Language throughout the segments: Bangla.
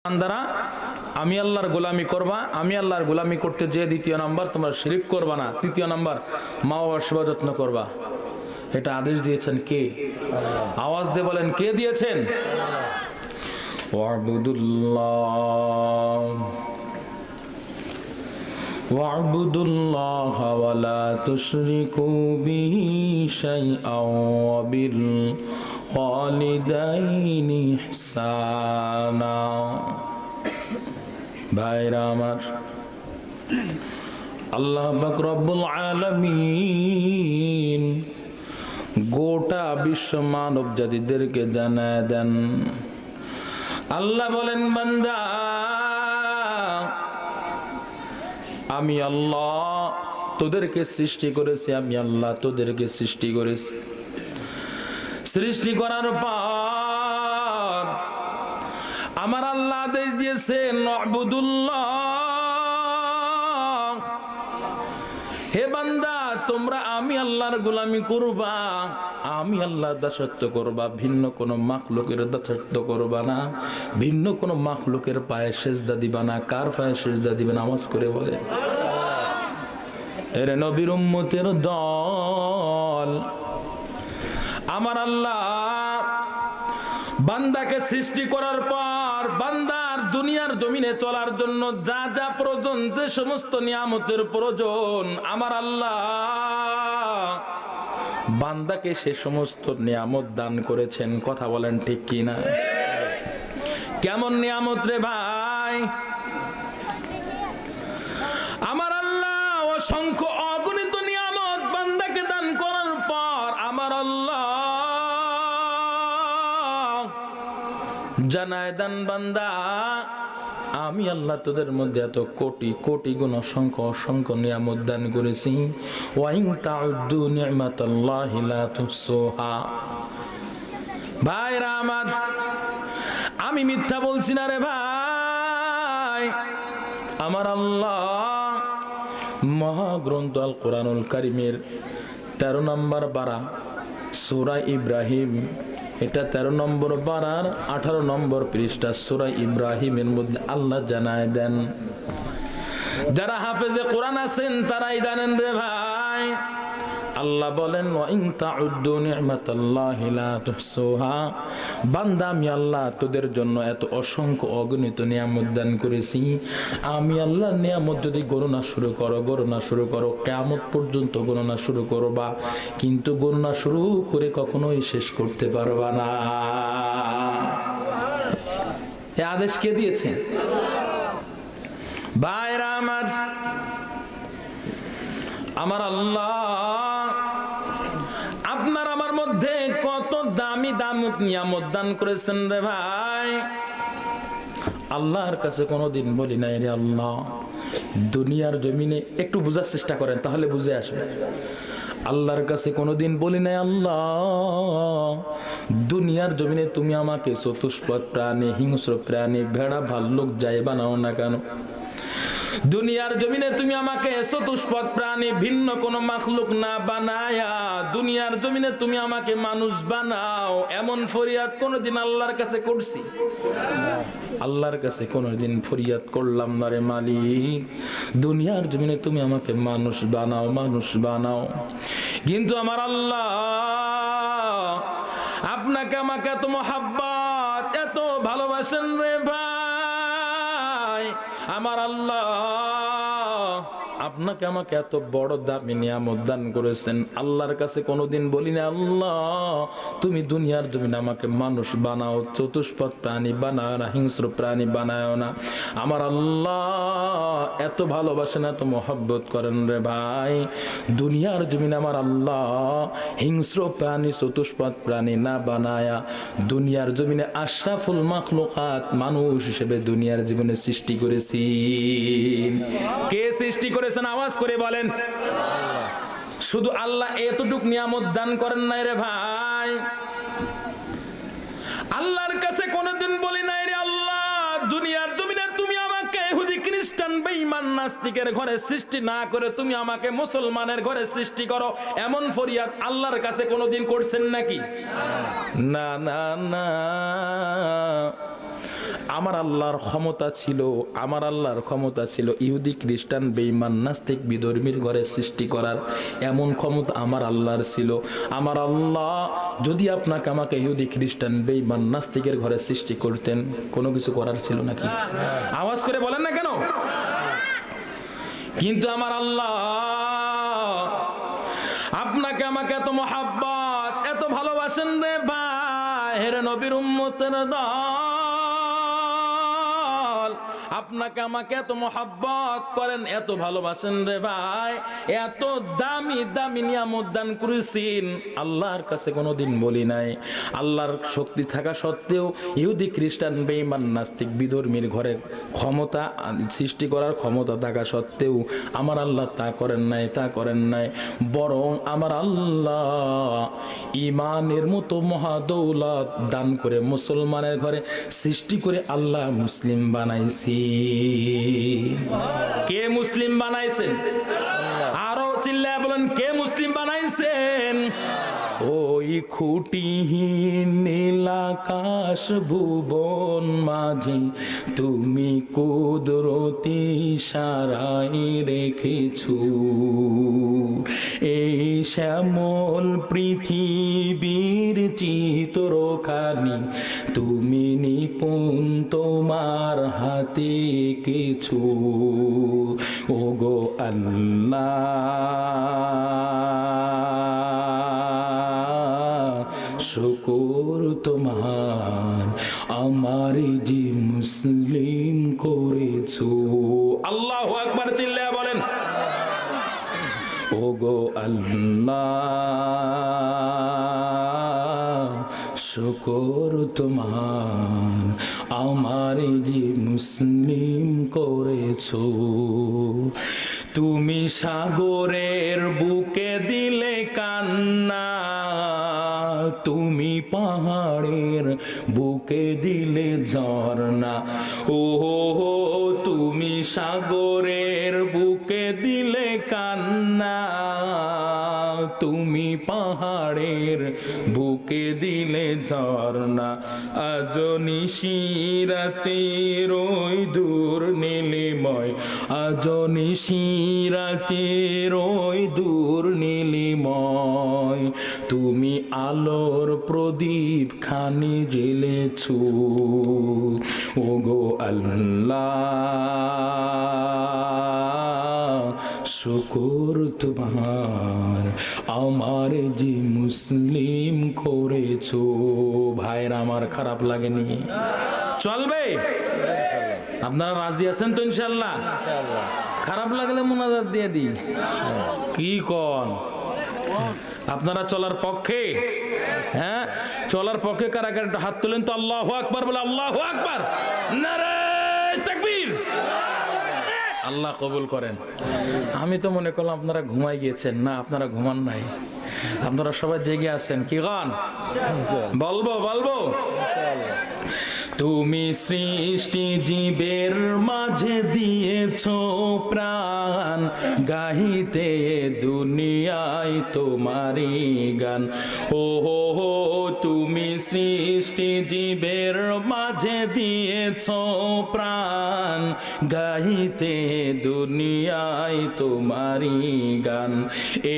বান্দারা আমি আল্লাহর গোলামি করবা, আমি আল্লাহর গোলামি করতে যে দ্বিতীয় নাম্বার তোমরা শিরক করবা না, তৃতীয় নাম্বার মা বাবার সেবা যত্ন করবা। এটা আদেশ দিয়েছেন কে? আওয়াজ দিয়ে বলেন কে দিয়েছেন? ওয়া'বুদুল্লাহ ওয়া লা তুশরিকু বিহি শাইআন ওয়া বিল ওয়ালিদাইনি ইহসানা। ভাইরা আমার, আল্লাহ পাক রব্বুল আলামিন গোটা বিশ্ব মানব জাতিদেরকে জানায় দেন, আল্লাহ বলেন বান্দা আমি আল্লাহ তোদেরকে সৃষ্টি করেছি, আমি আল্লাহ তোদেরকে সৃষ্টি করেছি। সৃষ্টি করার পর আমার আল্লাহ আদেশ দিয়েছেন ওয়া'বুদুল্লাহ, হে বান্দা তোমরা আমি আল্লাহর গোলামি করবা, আমি আল্লাহর দাসত্ব করবা, ভিন্ন কোন মাখলুকের দাসত্ব করবা না, ভিন্ন কোন মাখলুকের পায়ে সেজদা দিবা না। কার পায়ে সেজদা দিবেন? আওয়াজ করে বলে। এর নবীর উম্মতের দল, আমার আল্লাহ বান্দাকে সৃষ্টি করার পর বান্দার দুনিয়ার জমিনে চলার জন্য যা যা প্রয়োজন, যে সমস্ত নিয়ামতের প্রয়োজন, আমার আল্লাহ বান্দাকে সে সমস্ত নিয়ামত দান করেছেন। কথা বলেন ঠিক কি না? কেমন নিয়ামত রে ভাই? আমার আল্লাহ অসংখ্য অগণিত নিয়ামত বান্দাকে দান করার পর আমার আল্লাহ জানায় দেন বান্দা আমি আল্লাহ তোদের মধ্যে এত কোটি কোটি গুণ অসংখ্য অসংখ্য নিয়ামত দান করেছি। ওয়াইন তাউদ্দু নি'মাতাল্লাহি লা তুহসুহা। ভাইরা আমার, আমি মিথ্যা বলছি না রে ভাই। আমার আল্লাহ মহাগ্রন্থ আল কোরআনুল কারীমের 13 নম্বর পারা সূরা ইব্রাহিম, এটা 13 নম্বর পারার 18 নম্বর পৃষ্ঠা সূরা ইব্রাহিমের মধ্যে আল্লাহ জানায় দেন, যারা হাফেজে কোরআন আছেন তারাই জানেন রে ভাই। আল্লাহ বলেন ওয়াইন তাউদ্দু নি'মাতাল্লাহি লা তুহসুহা। বান্দা আমি আল্লাহ তোদের জন্য এত অসংখ্য অগণিত নিয়ামত দান করেছি, আমি আল্লাহ নিয়ামত যদি গণনা শুরু করো কিয়ামত পর্যন্ত গণনা শুরু করবা, কিন্তু গণনা শুরু করে কখনোই শেষ করতে পারবা না। এই আদেশ কে দিয়েছেন? ভাইরা আমার আল্লাহ আপনার আমার মধ্যে কত দামি দামি নিয়ামত দান করেছেন রে ভাই। আল্লাহর কাছে কোনোদিন বলি নাই রে আল্লাহ দুনিয়ার জমিনে, একটু বোঝার চেষ্টা করেন তাহলে বুঝে আসবে। আল্লাহর কাছে কোনোদিন বলি নাই আল্লাহ দুনিয়ার জমিনে তুমি আমাকে চতুষ্পদ প্রাণী, হিংস্র প্রাণী, ভেড়া ভাল্লুক যাই বানাও না কেন, দুনিয়ার জমিনে তুমি আমাকে চতুষ্পদ প্রাণী ভিন্ন কোনো মাখলুক না বানায়া দুনিয়ার জমিনে তুমি আমাকে মানুষ বানাও, এমন ফরিয়াদ কোনোদিন আল্লাহর কাছে করছি? আল্লাহর কাছে কোনোদিন ফরিয়াদ করলাম না রে মালিক দুনিয়ার জমিনে তুমি আমাকে মানুষ বানাও, মানুষ বানাও। কিন্তু আমার আল্লাহ আপনাকে আমাকে এত মহাব্বত, এত ভালোবাসেন রে ভাই। আমার আল্লাহ আপনাকে আমাকে এত বড় দামি নিয়ামত দান করেছেন, আল্লাহর কাছে কোনোদিন বলি না আল্লাহ তুমি দুনিয়ার জমিনে আমাকে মানুষ বানাও, চতুষ্পদ প্রাণী বানাও না, হিংস্র প্রাণী বানাও না। আমার আল্লাহ এত ভালোবাসেন, এত মহব্বত করেন রে ভাই। দুনিয়ার জমিনে আমার আল্লাহ হিংস্র প্রাণী, চতুষ্পদ প্রাণী না বানায়া দুনিয়ার জমিনে আশরাফুল মাখলুকাত মানুষ হিসেবে দুনিয়ার জীবনে সৃষ্টি করেছি। কে সৃষ্টি করেছেন? আওয়াজ করে বলেন। শুধু আল্লাহ এতটুক নিয়ামত দান করেন নাই রে ভাই। আল্লাহর কাছে কোনোদিন বলি নাই রে আল্লাহ দুনিয়ার জমিনে তুমি আমাকে ইহুদি খ্রিস্টান বেঈমান নাস্তিকের ঘরে সৃষ্টি না করে তুমি আমাকে মুসলমানের ঘরে সৃষ্টি করো, এমন ফরিয়াদ আল্লাহর কাছে কোনোদিন করছেন নাকি? না না না। আমার আল্লাহর ক্ষমতা ছিল, আমার আল্লাহর ক্ষমতা ছিল ইহুদি খ্রিস্টান বেঈমান নাস্তিক বিধর্মীর ঘরে সৃষ্টি করার। এমন ক্ষমতা আমার আল্লাহর ছিল। আমার আল্লাহ যদি আপনাকে আমাকে ইহুদি খ্রিস্টান বেঈমান নাস্তিকের ঘরে সৃষ্টি করতেন, কোনো কিছু করার ছিল নাকি? আওয়াজ করে বলেন না কেন? কিন্তু আমার আল্লাহ আপনাকে আমাকে এত মহাব্বত, এত ভালোবাসেন রে ভাই, হেরে নবীর উম্মতের দল, আপনাকে আমাকে এত মহাব্বত করেন, এত ভালোবাসেন রে ভাই, এত দামি দামি নিয়ামত দান করেছেন, আল্লাহর কাছে কোনোদিন বলি নাই। আল্লাহর শক্তি থাকা সত্ত্বেও ইহুদি খ্রিস্টান বেঈমান নাস্তিক বিধর্মীর ঘরে ক্ষমতা সৃষ্টি করার ক্ষমতা থাকা সত্ত্বেও আমার আল্লাহ তা করেন নাই, তা করেন নাই। বরং আমার আল্লাহ ইমানের মতো মহাদৌলত দান করে মুসলমানের ঘরে সৃষ্টি করে আল্লাহ মুসলিম বানাইছি। কে মুসলিম বানাইছেন? আরো চিল্লায় বলেন, কে মুসলিম বানাইছেন? ওই খুঁটিহীন নীল আকাশ ভুবন মাঝে তুমি কুদরতি ইশারায় রেখেছো এই শ্যামল পৃথিবীর চিত্রখানি, তুমি নিপুণ তোমার হাতে কিছু। ওগো আল্লাহ, শুকর তোমার আমার যে মুসলিম করেছো। আল্লাহু আকবার চিল্লায়া বলেন। ওগো আল্লাহ, শুকর তোমার আমার যে মুসলিম করেছো। তুমি সাগরের বুকে দিলে কান্না, তুমি পাহাড়ের বুকে দিলে ঝর্ণা। ও তুমি সাগরের বুকে দিলে কান্না, তুমি পাহাড়ের বুকে দিলে ঝর্ণা। আজ নিশিরাতে রই দূর নীলিময়, আজ নিশিরাতে রই দূর নীলিময়, তুমি আলোর প্রদীপ খানি জ্বেলেছো। ওগো আল্লাহ, শুকর তোমার আমার যে মুসলিম করেছো। ভাইয়ের আমার খারাপ লাগেনি? চলবে? আপনারা রাজি আছেন তো ইনশাল্লাহ? খারাপ লাগলে মুনাজাত দিয়ে দিই। কি কন? আপনারা চলার পক্ষে? হ্যাঁ, চলার পক্ষে কারা কারা একটু হাত তুলেন তো। আল্লাহু আকবার বলে। আল্লাহু আকবার, নারে তাকবীর। আল্লাহ কবুল করেন। আমি তো মনে করলাম আপনারা ঘুমাই গিয়েছেন। না, আপনারা ঘুমান নাই, আপনারা সবাই জেগে আছেন। কি গান বলবো? বলবো। তুমি সৃষ্টি জীবের মাঝে দিয়েছো প্রাণ, গাহিতে দুনিয়ায় তোমারই গান। ও হো, তুমি সৃষ্টি জীবের মাঝে দিয়েছো প্রাণ, গাহিতে দুনিয়ায় তোমারই গান।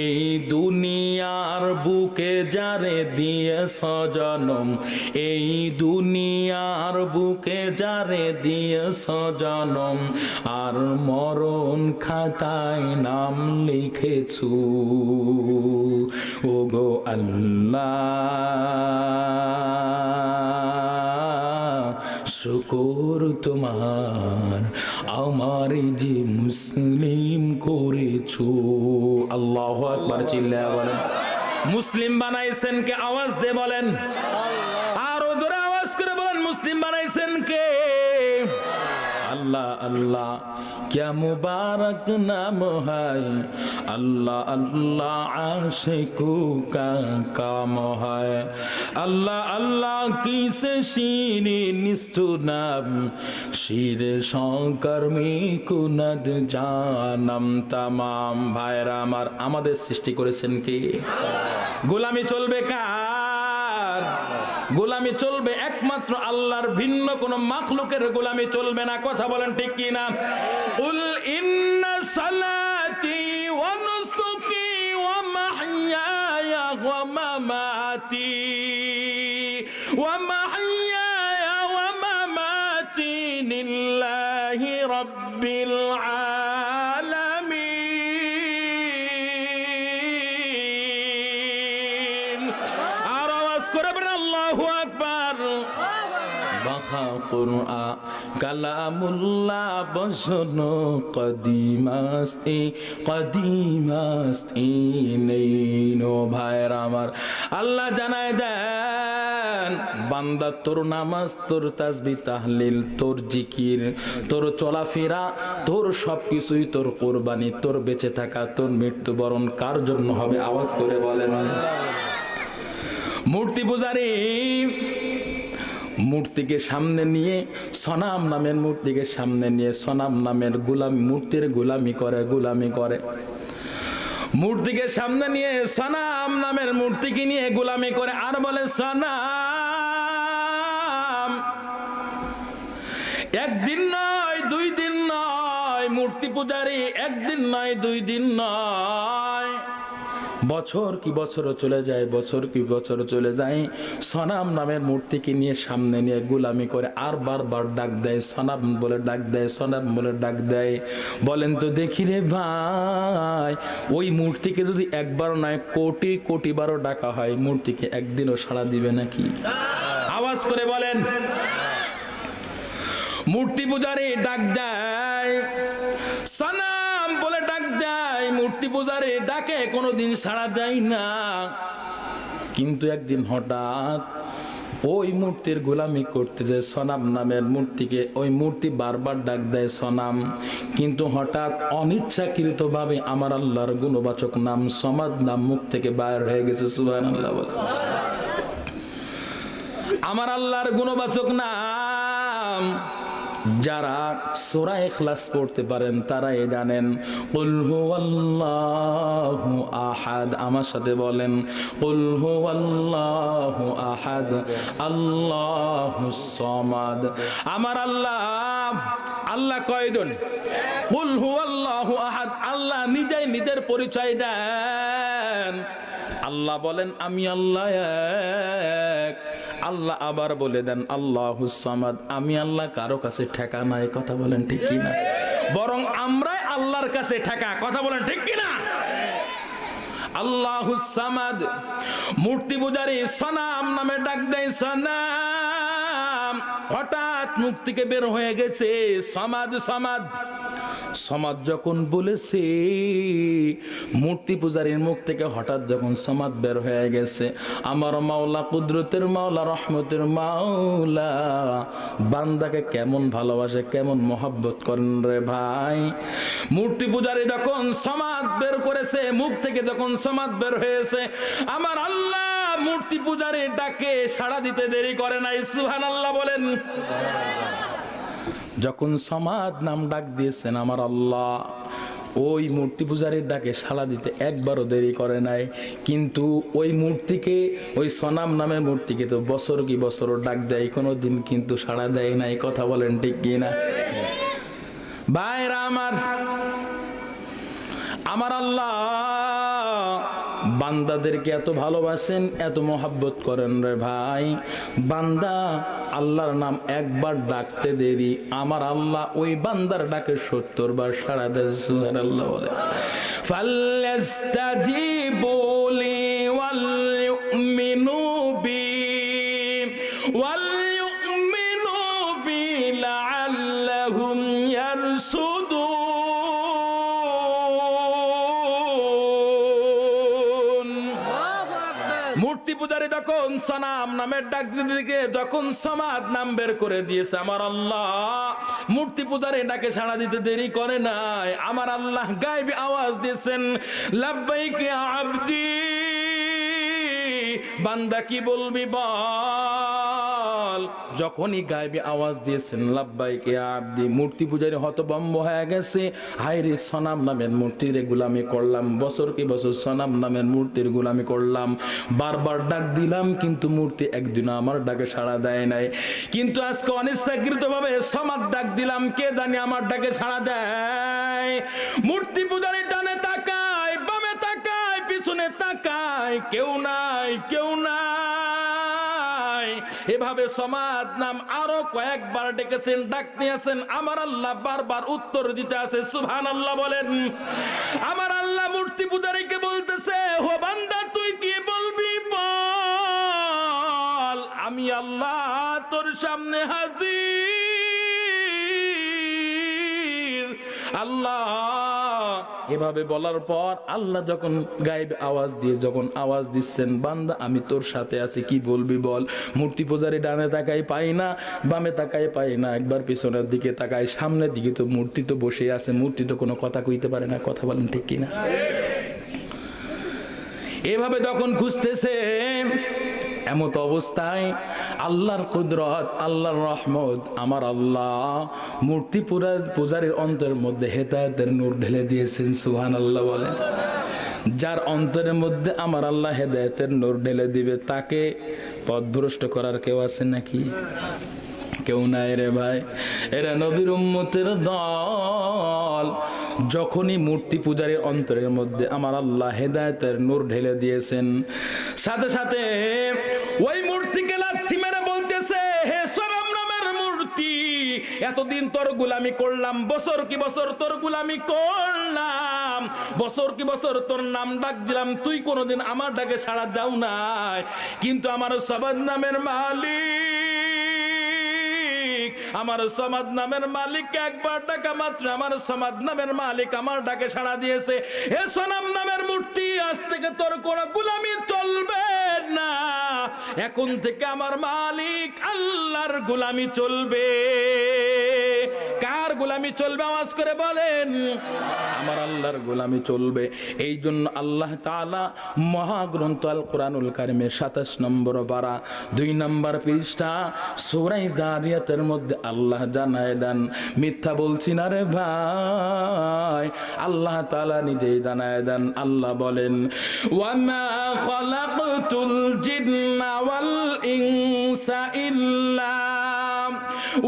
এই দুনিয়ার বুকে যারে দিয়েছ জনম, এই দুনিয়ার বুকে যারে দিয়েছ জনম, আর মরণ খাতায় নাম লিখেছো। ওগো আল্লাহ, শুকর তোমার আমার যে মুসলিম করেছো। আল্লাহু আকবার চিল্লায়া বলেন। মুসলিম বানাইছেন কে? আওয়াজ দিয়ে বলেন। আরো জোরে আওয়াজ করে বলেন, মুসলিম বানাইছেন কে? अल्लाह अल्लाह क्या मुबारक नाम है, अल्लाह अल्लाह आशिकों का काम है, अल्लाह अल्लाह किसे शीरे निस्तुनाम शीरे शंकर्मी कुनद जानम तमाम। ভাইরা আমার, আমাদের সৃষ্টি করেছেন কে? গোলামি চলবে কার? গোলামি চলবে একমাত্র আল্লাহর, ভিন্ন কোন মাখলুকের গোলামি চলবে না। কথা বলেন ঠিক কি না? উল ইন্না সালাতি ওয়া নুসুকি ওয়া মাহইয়ায়া ওয়া মামাতি ওয়া মাহইয়ায়া ওয়া মামাতি লিল্লাহি রাব্বিল আলামিন। আর আওয়াজ করে বলেন আল্লাহু আকবার। বাখা কুরআন কালামুল্লাহ বসন কদিমাস্তি নেইনো ভাইরা আমার, আল্লাহ জানায় দেন বান্দা তোর নামাজ, তোর তাসবিহ তাহলিল, তোর জিকির, তোর চলাফেরা, তোর সবকিছুই তোর কোরবানি, তোর বেঁচে থাকা, তোর মৃত্যুবরণ কার জন্য হবে? আওয়াজ করে বলেন। মূর্তি পূজারী মূর্তিকে সামনে নিয়ে, সনাম নামের মূর্তিকে সামনে নিয়ে সনাম নামের মূর্তির গোলামি করে মূর্তিকে সামনে নিয়ে সনাম নামের মূর্তিকে নিয়ে গোলামি করে। আর বলে সনাম একদিন নয়, 2 দিন নয়, মূর্তি পূজারী একদিন নয়, 2 দিন নয়, বছর কি বছরও চলে যায়, বছর কি বছর চলে যায়, সনাম নামের মূর্তিকে নিয়ে সামনে নিয়ে গোলামি করে। আর বারবার ডাক দেয়, সনাম বলে ডাক দেয়, সনাম বলে ডাক দেয়। বলেন তো দেখি রে ভাই, ওই মূর্তিকে যদি একবার নয় কোটি কোটি বারও ডাকা হয়, মূর্তিকে একদিনও সাড়া দিবে নাকি? আওয়াজ করে বলেন। মূর্তি পূজারী ডাক দেয়, সনাম বলে ডাক দেয়, মূর্তি পূজারী ডাকে কোনোদিন সাড়া দেয় না। কিন্তু একদিন হঠাৎ ওই মূর্তির গোলামি করতে যায় সনাম নামের মূর্তিকে, ওই মূর্তি বারবার ডাক দেয় সনাম, কিন্তু হঠাৎ অনিচ্ছাকৃতভাবে আমার আল্লাহর গুণবাচক নাম সমাদ নাম মুখ থেকে বাইর হয়ে গেছে। সুবহানাল্লাহ বলে। আমার আল্লাহর গুণবাচক নাম যারা সূরা ইখলাস পড়তে পারেন তারাই জানেন। কুল হুয়াল্লাহু আহাদ, আমার সাথে বলেন কুল হুয়াল্লাহু আহাদ আল্লাহুস সামাদ। আমার আল্লাহ কয়জন? কুল হুয়াল্লাহু আহাদ, আল্লাহ নিজেই নিজের পরিচয় দেন। আল্লাহ বলেন আমি আল্লাহ এক। আল্লাহ আবার বলে দেন আল্লাহুস সামাদ, আমি আল্লাহ কারো কাছে ঠেকা নাই। কথা বলেন ঠিক কি না? বরং আমরাই আল্লাহর কাছে ঠেকা। কথা বলেন ঠিক কি না? আল্লাহুস সামাদ। মূর্তি পূজারী সনাম নামে ডাক দেয়, সনাম। হঠাৎ মুখ থেকে বের হয়ে গেছে সমাদ সমাদ সমাদ। যখন বলেছে মূর্তি পূজারীর মুখ থেকে হঠাৎ যখন সমাদ বের হয়ে গেছে, আমার মাওলা কুদরতের মাওলা রহমতের মাওলা বান্দাকে কেমন ভালোবাসে, কেমন মহব্বত করেন রে ভাই। মূর্তি পূজারী যখন সমাদ বের করেছে, মুখ থেকে যখন সমাদ বের হয়েছে, আমার আল্লাহ মূর্তি পূজারীর ডাকে সাড়া দিতে দেরি করে নাই। সুবহানাল্লাহ বলেন। যখন সমাদ নাম ডাক দিয়েছেন আমার আল্লাহ, ওই মূর্তি পূজারীর ডাকে সাড়া দিতে একবারও দেরি করে নাই। কিন্তু ওই মূর্তিকে, ওই সনাম নামের মূর্তিকে তো বছর কি বছর ডাক দেয়, কোনোদিন কিন্তু সাড়া দেয় নাই। কথা বলেন ঠিক কি না? ভাইরা আমার আল্লাহ বান্দাদেরকে এত ভালোবাসেন, এত মহব্বত করেন রে ভাই। বান্দা আল্লাহর নাম একবার ডাকতে দেরি, আমার আল্লাহ ওই বান্দার ডাকে 70 বার সাড়া দেয়। সুবহানাল্লাহ বলে। ফাল্লাস্তাজিবু লি ওয়াল ইউমিনু বি ওয়াল ইউমিনু বি লাআল্লাহুম ইয়ারশুদুন। মূর্তি পূজারী যখন সনাম নামের ডাক দিকে যখন সমাদ নাম বের করে দিয়েছে, আমার আল্লাহ মূর্তি পূজারী ডাকে সাড়া দিতে দেরি করে নাই। আমার আল্লাহ গায়বী আওয়াজ দিয়েছেন, লাব্বাইক ইয়া আবদি বান্দা কি বলবি বল। যখনই গায়েবী আওয়াজ দিয়েছেন লাব্বাইক ইয়া আব্দি, মূর্তি পূজারী হতভম্ব হয়ে গেছে। হায় রে, সনাম নামের মূর্তির গোলামি করলাম, বছর কি বছর সনাম নামের মূর্তির গোলামি করলাম, বারবার ডাক দিলাম কিন্তু মূর্তি একদিনও আমার ডাকে সাড়া দেয় নাই। কিন্তু আজকে অনিচ্ছাকৃত ভাবে সমাজ ডাক দিলাম, কে জানি আমার ডাকে সাড়া দেয়। মূর্তি পূজারী ডানে তাকায়, বামে তাকায়, পিছনে তাকায়, কেউ নাই, কেউ নাই। এভাবে সমাজ নাম আরো কয়েকবার ডেকেছেন, ডাক দিয়েছেন। আমার আল্লাহ বারবার উত্তর দিতে আছে। সুবহানাল্লাহ বলেন। আমার আল্লাহ মূর্তি পূজারীকে বলতেছে, হো বান্দা তুই কি বলবি বল, আমি আল্লাহ তোর সামনে হাজির। আল্লাহ এভাবে বলার পর আল্লাহ যখন গায়েব আওয়াজ দিয়ে যখন আওয়াজ দিচ্ছেন, বান্দা আমি তোর সাথে আছি, কি বলবি বল। মূর্তি পূজারী ডানে তাকাই পাই না, বামে তাকাই পাই না, একবার পিছনের দিকে তাকাই, সামনের দিকে তো মূর্তি তো বসে আছে, মূর্তি তো কোনো কথা কইতে পারে না। কথা বলেন ঠিক কিনা? এভাবে যখন খুঁজতেছে, এমত অবস্থায় আল্লাহর কুদরত, আল্লাহর রহমত, আমার আল্লাহ মূর্তি পূজারীর অন্তরের মধ্যে হেদায়েতের নূর ঢেলে দিয়েছেন। সুবহানাল্লাহ বলেন। যার অন্তরের মধ্যে আমার আল্লাহ হেদায়েতের নূর ঢেলে দিবে, তাকে পথভ্রষ্ট করার কেউ আছে নাকি? কেউ নাই রে ভাই। এরা নবীর উম্মতের দল। যখনই মূর্তি পূজারীর অন্তরের মধ্যে আমার আল্লাহ হেদায়েতের নূর ঢেলে দিয়েছেন, সাথে সাথে ওই মূর্তিকে লাথি মেরে বলতেছে, হে সরম নামের মূর্তি, এতদিন তোর গোলামি করলাম, বছর কি বছর তোর গোলামি করলাম, বছর কি বছর তোর নাম ডাক দিলাম, তুই কোনোদিন আমার ডাকে সাড়া দাও নাই। কিন্তু আমার সবাদ নামের মালিক, আমার সমাদ নামের মালিক একবার ডাকা মাত্র আমার সমাদ নামের মালিক আমার ডাকে সাড়া দিয়েছে। হে সনাম নামের মূর্তি, আজ থেকে তোর কোনো গোলামি চলবে না, এখন থেকে আমার মালিক আল্লাহর গোলামি চলবে। কার গোলামি চলবে? আওয়াজ করে বলেন। আমার আল্লাহর গোলামি চলবে। এই জন্য আল্লাহ তাআলা মহাগ্রন্থ আল কোরআনুল কারিমের 27 নম্বর পারা 2 নম্বর পৃষ্ঠা সূরা যারিয়াতের মধ্যে আল্লাহ জানায় দেন, মিথ্যা বলছি না রে ভাই, আল্লাহ তাআলা নিজেই জানায় দেন। আল্লাহ বলেন, ওয়ামা খালাকতুল জিন্না ওয়াল ইনসা ইল্লা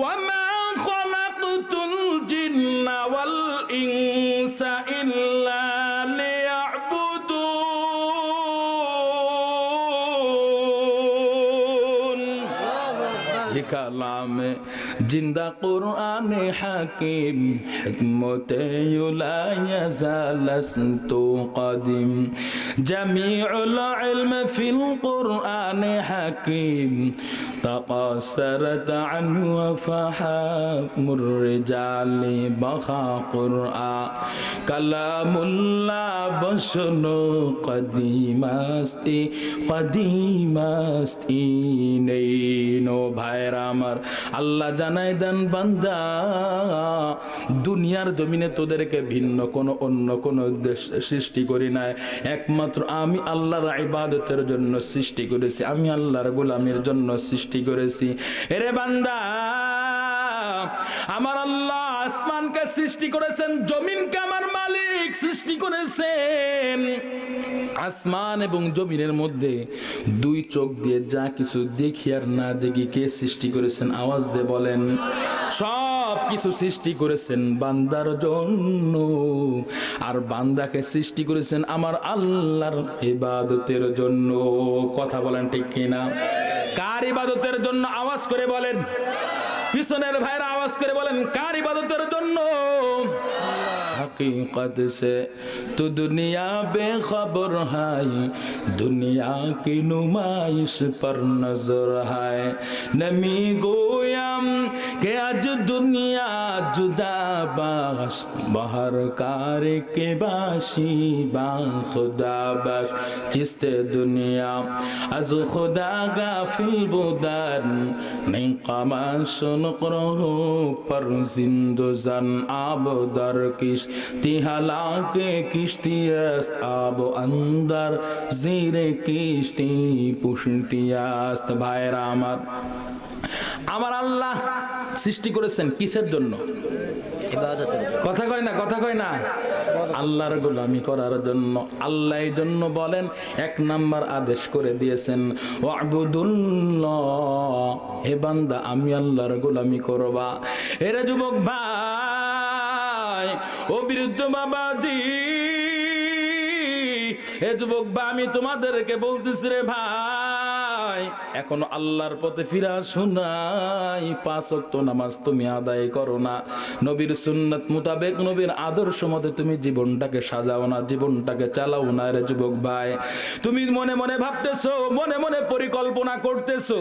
ওয়ামা খালাকতুল জিন্না ওয়াল ইনসা ইল্লা লিয়াবুদুন। ये कलाम जिंदा कुरान हकीम हिकमत युला यज़ालस्तु कदीम जमीउल इल्म फिल कुरान हकीम तक़ासरत अन्हु वफ़हामुर रिजाली बखा कुरआन कलामुल्लाह बशनु कदीमास्ती कदीमास्ती नो ভাইরা আমার, আল্লাহ জানাই দেন বান্দা, দুনিয়ার জমিনে তোদেরকে ভিন্ন কোনো অন্য কোনো উদ্দেশ্যে সৃষ্টি করি নাই, একমাত্র আমি আল্লাহর ইবাদতের জন্য সৃষ্টি করেছি, আমি আল্লাহর গোলামির জন্য সৃষ্টি করেছি। এরে বান্দা, আমার আল্লাহ আসমানকে সৃষ্টি করেছেন, জমিনকে আমার মালিক সৃষ্টি করেছেন। আসমান এবং জমিনের মধ্যে 2 চোখ দিয়ে যা কিছু দেখি আর না দেখি কে সৃষ্টি করেছেন? আওয়াজ দিয়ে বলেন। সব কিছু সৃষ্টি করেছেন বান্দার জন্য, আর বান্দাকে সৃষ্টি করেছেন আমার আল্লাহর ইবাদতের জন্য। কথা বলেন ঠিক কিনা? কার ইবাদতের জন্য? আওয়াজ করে বলেন। পিছনের ভাইরা আওয়াজ করে বলেন, কার ইবাদতের জন্য? हकीकत से तो दुनिया बेखबर है, दुनिया की नुमाइश पर नजर है, नमी गोयम के आज दुनिया जुदा बाश बाहर कार के बाशी बा खुदा बाश किस्ते दुनिया आज खुदा गाफिल बुदान नहीं कमाशुन सुनकरहु पर जिंदुजन आब दर किश्ती हालाके किश्ती است आब अंदर जीरे किश्ती पुष्टी است। ভাইরা আমার আল্লাহ সৃষ্টি করেছেন কিসের জন্য? কথা কয় না, কথা কয় না। আল্লাহর গোলামি করার জন্য। আল্লাহ এই জন্য বলেন, এক নাম্বার আদেশ করে দিয়েছেন, ওয়াবুদুল্লাহ, হে বান্দা আমি আল্লাহর গোলামি করবা। এরে যুবক ভাই, ও বৃদ্ধ বাবাজি, এ যুবক ভাই, আমি তোমাদেরকে বলতেছি রে ভাই, এখনো আল্লাহর পথে ফিরা শোনাই। 5 ওয়াক্ত নামাজ তুমি আদায় করো না, নবীর সুন্নাত মোতাবেক, নবীর আদর্শ মতে তুমি জীবনটাকে সাজাও না, জীবনটাকে চালাও না। রে যুবক ভাই, তুমি মনে মনে ভাবতেছো, মনে মনে পরিকল্পনা করতেছো,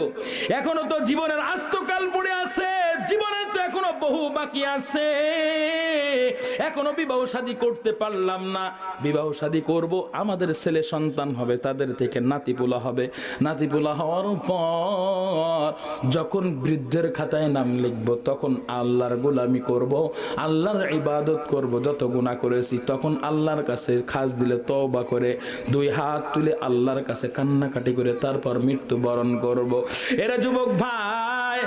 এখনো তো জীবনের আস্তকাল পড়ে আছে, জীবনের তো এখনো বহু বাকি আছে, এখনো বিবাহ শাদী করতে পারলাম না। বিবাহ শাদী করব, আমাদের ছেলে সন্তান হবে, তাদের থেকে নাতিপুলা হবে, নাতিপুলা হওয়ার পর যখন বৃদ্ধের খাতায় নাম লিখব, তখন আল্লাহর গোলামি করব, আল্লাহর ইবাদত করব। যত গুনাহ করেছি তখন আল্লাহর কাছে খাস দিলে তওবা করে 2 হাত তুলে আল্লাহর কাছে কান্নাকাটি করে তারপর মৃত্যুবরণ করব। এরা যুবক ভাই,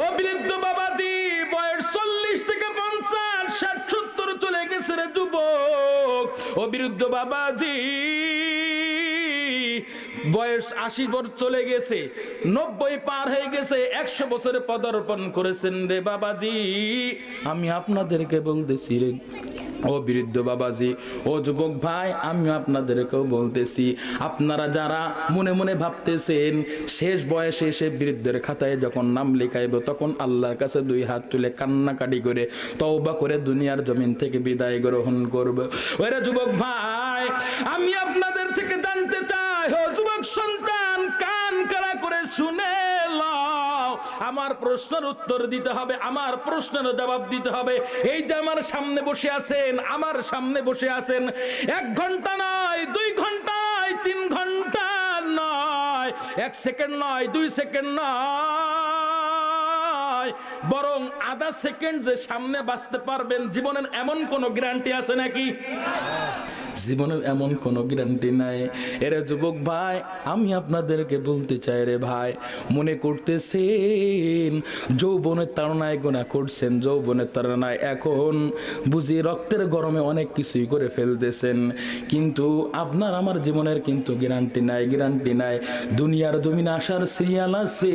ও বৃদ্ধ বাবাজি, বয়স 40 থেকে 50, 60, 70 চলে গেছে রে যুবক। ও বৃদ্ধ বাবাজি, বয়স 80 বছর চলে গেছে, 90 পার হয়ে গেছে, 100 বছরে পদার্পণ করেছেন রে বাবাজি। আমি আপনাদেরকে বলতেছি রে ও বৃদ্ধ বাবাজি, ও যুবক ভাই, আমি আপনাদেরকেও বলতেছি, আপনারা যারা মনে মনে ভাবতেছেন শেষ বয়সে এসে বৃদ্ধের খাতায় যখন নাম লেখাইব, তখন আল্লাহর কাছে 2 হাত তুলে কান্নাকাটি করে তওবা করে দুনিয়ার জমিন থেকে বিদায় গ্রহণ করব। ওরে যুবক ভাই, আমি আপনাদের থেকে জানতে চাই, ও যুবক সন্তান, কান খাড়া করে শুনে লও, আমার প্রশ্নের উত্তর দিতে হবে, আমার প্রশ্নের জবাব দিতে হবে। এই যে আমার সামনে বসে আছেন, আমার সামনে বসে আছেন, 1 ঘন্টা নয়, 2 ঘন্টা নয়, 3 ঘন্টা নয়, 1 সেকেন্ড নয়, 2 সেকেন্ড নয়, বরং আধা সেকেন্ড যে সামনে বাঁচতে পারবেন, জীবনের এমন কোন গ্যারান্টি আছে নাকি? জীবনের এমন কোনো গ্যারান্টি নাই। এরে যুবক ভাই, আমি আপনাদেরকে বলতে চাই রে ভাই, মনে করতেছেন যৌবনের তাড়নায় গুনাহ করছেন, যৌবনের তাড়নায় এখন বুঝি রক্তের গরমে অনেক কিছুই করে ফেলতেছেন, কিন্তু আপনার আমার জীবনের কিন্তু গ্যারান্টি নাই, গ্যারান্টি নাই। দুনিয়ার জমিনে আসার সিরিয়াল আছে,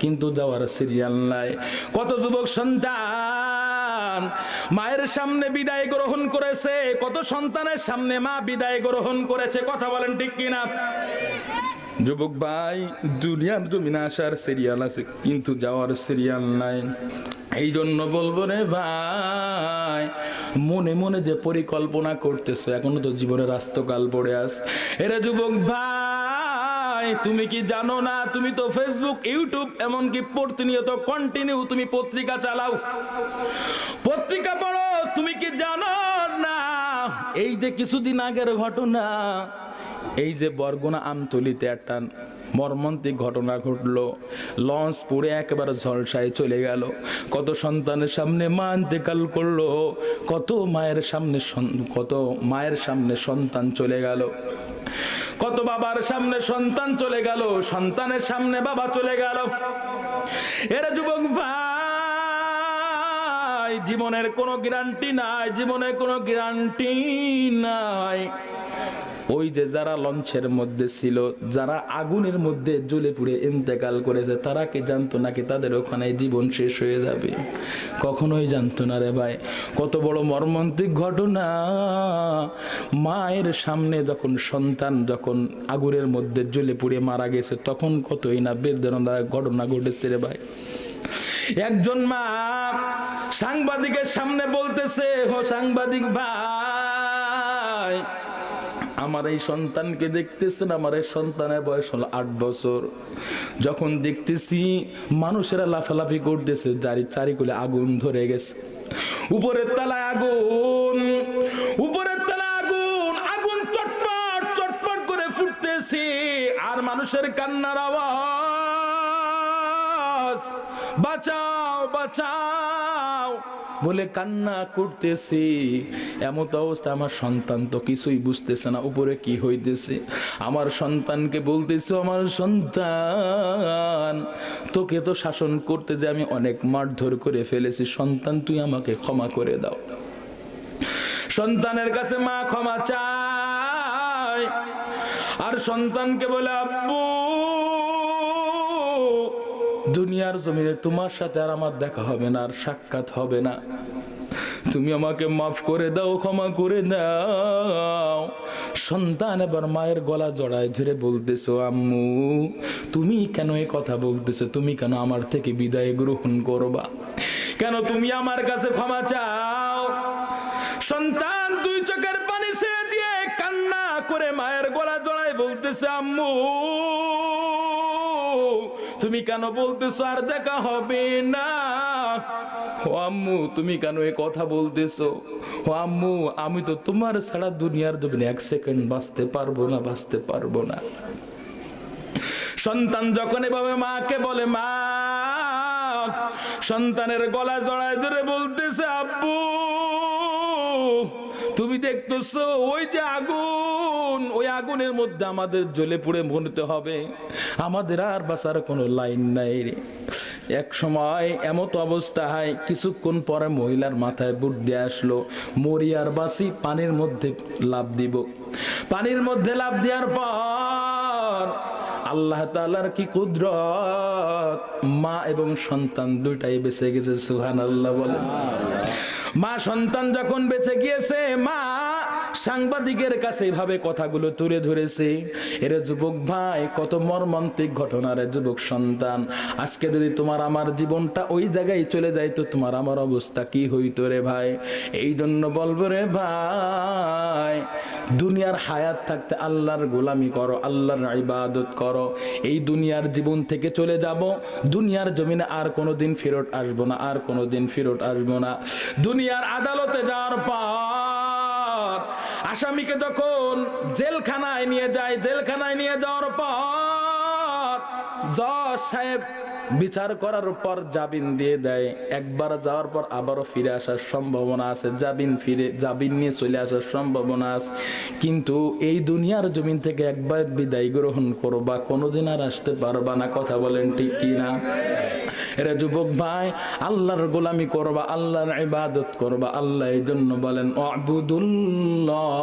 কিন্তু যাওয়ার সিরিয়াল নাই। কত যুবক সন্তান মায়ের সামনে বিদায় গ্রহণ করেছে, কত সন্তানের সামনে মা বিদায় গ্রহণ করেছে, কথা বলেন ঠিক কিনা? যুবক ভাই, দুনিয়ার জমিনে আসার সিরিয়াল আছে, কিন্তু যাওয়ার সিরিয়াল নাই। এই জন্য বলবো রে ভাই, মনে মনে যে পরিকল্পনা করতেছে, এখনো তো জীবনের রাস্তকাল পড়ে আছে। এরা যুবক ভাই, তুমি কি জানো না, তুমি তো ফেসবুক, ইউটিউব, এমনকি প্রতিনিয়ত কন্টিনিউ তুমি পত্রিকা চালাও, পত্রিকা পড়ো, তুমি কি জানো না এই যে কিছুদিন আগের ঘটনা, এই যে বরগুনা আমতলিতে একটা মর্মান্তিক ঘটনা ঘটলো, লঞ্চ পুড়ে একেবারে ঝলসায় চলে গেল, কত সন্তানের সামনে মা ইন্তেকাল করলো, কত মায়ের সামনে সন্তান চলে গেল, কত বাবার সামনে সন্তান চলে গেল, সন্তানের সামনে বাবা চলে গেল। এরা যুবক ভাই, জীবনের কোনো গ্যারান্টি নাই, জীবনের কোনো গ্যারান্টি নাই। ওই যে যারা লঞ্চের মধ্যে ছিল, যারা আগুনের মধ্যে জ্বলে পুড়ে ইন্তেকাল করেছে, তারা কি জানতো নাকি তাদের ওখানে জীবন শেষ হয়ে যাবে? কখনোই জানতো না রে ভাই। কত বড় মর্মান্তিক ঘটনা, মায়ের সামনে যখন সন্তান যখন আগুনের মধ্যে জ্বলে পুড়ে মারা গেছে, তখন কতই না বেদনাদায়ক ঘটনা ঘটেছে রে ভাই। একজন মা সাংবাদিকের সামনে বলতেছে, ও সাংবাদিক ভাই, আমার এই সন্তানকে দেখতেছেন, আমার এই সন্তানের বয়স হলো 8 বছর, যখন দেখতেছি মানুষেরা লাফালাফি করতেছে, চারিকুলে আগুন ধরে গেছে, উপরের তলায় আগুন, উপরের তলায় আগুন, আগুন চটপট চটপট করে ফুটতেছে, আর মানুষের কান্নার আওয়াজ, বাঁচাও বাঁচাও বাঁচাও বলে কান্না করতেছি। এমত অবস্থা, আমার সন্তান তো কিছুই বুঝতেছে না উপরে কি হইতেছে। আমার সন্তানকে বলতেছে, আমার সন্তান তোকে তো শাসন করতে যে আমি অনেক মারধর করে ফেলেছি, সন্তান তুই আমাকে ক্ষমা করে দাও। সন্তানের কাছে মা ক্ষমা চায়, আর সন্তানকে বলে আব্বু দুনিয়ার জমিনে তোমার সাথে আর আমার দেখা হবে না, আর সাক্ষাৎ হবে না, তুমি আমাকে মাফ করে দাও, ক্ষমা করে দাও। সন্তান এবার মায়ের গলা জড়ায় ধরে বলতেছো, আম্মু তুমি কেন এই কথা বলতেছো? তুমি কেন আমার থেকে বিদায় গ্রহণ করবা? কেন তুমি আমার কাছে ক্ষমা চাও? সন্তান দুই চোখের পানি ছেড়ে দিয়ে কান্না করে মায়ের গলা জড়ায় বলতেছে, আম্মু তুমি কেন বলতেছো আর দেখা হবে না? ও আম্মু তুমি কেন এই কথা বলতেছো? ও আম্মু আমি তো তোমার ছাড়া দুনিয়ার জমিনে এক সেকেন্ড বাঁচতে পারবো না, বাঁচতে পারবো না। সন্তান যখন এভাবে মাকে বলে, মা সন্তানের গলা জড়ায় ধরে বলতেছে, আব্বু তুমি দেখতেছো ওই যে আগুন, ওই আগুনের মধ্যে আমাদের জ্বলে পুড়ে মরতে হবে, আমাদের আর বাঁচার কোনো লাইন নাই রে। এক সময় এমত অবস্থা হয়, কিছুক্ষণ পরে মহিলার মাথায় বুদ্ধি আসলো, মরি আর বাঁচি, পানির মধ্যে লাফ দিব। পানির মধ্যে লাফ দেওয়ার পর আল্লাহ তাআলার কি কুদরত, মা এবং সন্তান দুইটাই বেঁচে গেছে। সুবহানাল্লাহ বলেন। মা সন্তান যখন বেঁচে গিয়েছে, মা সাংবাদিকের কাছে এভাবে কথাগুলো তুলে ধরেছে। এরে যুবক ভাই, কত মর্মান্তিক ঘটনা রে যুবক সন্তান। আজকে যদি তোমার আমার জীবনটা ওই জায়গায় চলে যায় তো তোমার আমার অবস্থা কি হইতো রে ভাই? এই জন্য বলবো রে ভাই, দুনিয়ার হায়াত থাকতে আল্লাহর গোলামি করো, আল্লাহর ইবাদত করো। এই দুনিয়ার জীবন থেকে চলে যাব, দুনিয়ার জমিনে আর কোনোদিন ফেরত আসবো না, আর কোনোদিন ফেরত আসবো না। দুনিয়ার আদালতে যাওয়ার পর আসামিকে যখন জেলখানায় নিয়ে যায়, জেলখানায় নিয়ে যাওয়ার পর জজ সাহেব বিচার করার পর জামিন দিয়ে দেয়। একবার যাওয়ার পর আবারও ফিরে আসার সম্ভাবনা আছে, জামিন নিয়ে চলে আসার সম্ভাবনা আছে। কিন্তু এই দুনিয়ার জমিন থেকে একবার বিদায় গ্রহণ করবা, কোনোদিন আর আসতে পারবা না। কথা বলেন ঠিক কি না? এরা যুবক ভাই, আল্লাহর গোলামি করবা, আল্লাহর ইবাদত করবা। আল্লাহ এই জন্য বলেন, আ'বুদুল্লাহ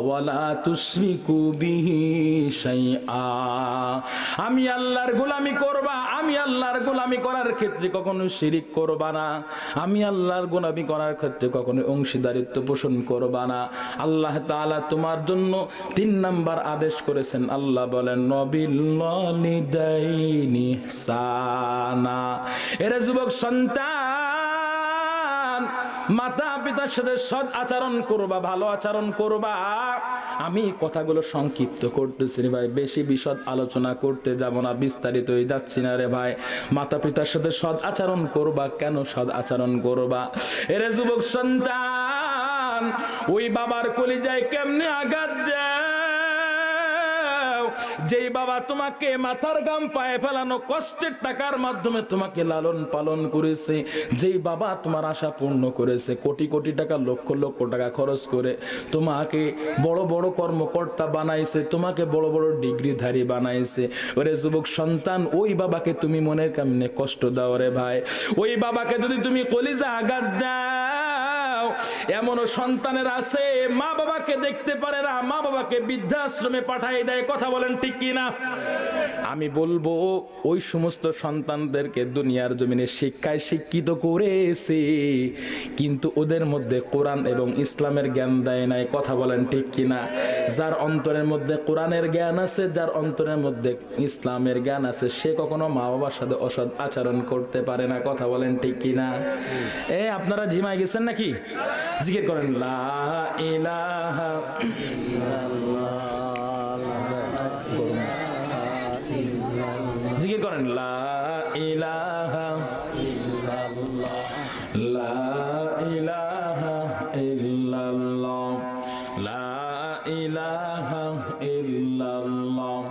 ওয়া লা তুশরিকু বিহি শাইআ। আমি আল্লাহর গোলামি করবা, আমি আল্লাহর গোলামি করার ক্ষেত্রে কখনো শিরিক করবা না, আমি আল্লাহর গোলামি করার ক্ষেত্রে কখনো অংশীদারিত্ব পোষণ করবা না। আল্লাহ তাআলা তোমার জন্য 3 নাম্বার আদেশ করেছেন। আল্লাহ বলেন, নবিল ওয়ালিদাইনি ইহসানা। এরে যুবক সন্তান, মাতা পিতার সাথে সৎ আচরণ করবা, ভালো আচরণ করবা। আমি কথাগুলো সংক্ষিপ্ত করতেছি রে ভাই, বেশি বিশদ আলোচনা করতে যাব না, বিস্তারিত হয়ে যাচ্ছি না রে ভাই। মাতা পিতার সাথে সৎ আচরণ করবা। কেন সৎ আচরণ করবা? এরে যুবক সন্তান, ওই বাবার কলিজায় কেমনে আঘাত দেয় যেই বাবা তোমাকে মাথার ঘাম পায়ে ফেলানো কষ্টের টাকার মাধ্যমে তোমাকে লালন পালন করেছে, যেই বাবা তোমার আশা পূর্ণ করেছে, কোটি কোটি টাকা, লক্ষ লক্ষ টাকা খরচ করে তোমাকে বড় বড় কর্মকর্তা বানাইছে, তোমাকে বড় বড় ডিগ্রিধারী বানাইছে। ওরে যুবক সন্তান, ওই বাবাকে তুমি মনের কেমনে কষ্ট দাও রে ভাই? ওই বাবাকে যদি তুমি কলিজা আঘাত দাও, এমনও সন্তানের আছে মা বাবাকে দেখতে পারে না, মা বাবাকে বৃদ্ধাশ্রমে পাঠিয়ে দেয়। কথা বলেন ঠিক কি না? আমি বলবো ওই সমস্ত সন্তানদেরকে দুনিয়ার জমিনে শিক্ষায় শিক্ষিত করেছে, কিন্তু ওদের মধ্যে কোরআন এবং ইসলামের জ্ঞান দেয় নাই। কথা বলেন ঠিক কি না? যার অন্তরের মধ্যে কোরআনের জ্ঞান আছে, যার অন্তরের মধ্যে ইসলামের জ্ঞান আছে, সে কখনো মা বাবার সাথে অসৎ আচরণ করতে পারে না। কথা বলেন ঠিক কি না? আপনারা ঝিমাই গেছেন নাকি? জিকির করেন, লা ইলাহা জিকির করেন, লা ইলাহা লা ইলাহা ইল্লাল্লাহ, লা ইলাহা ইল্লাল্লাহ,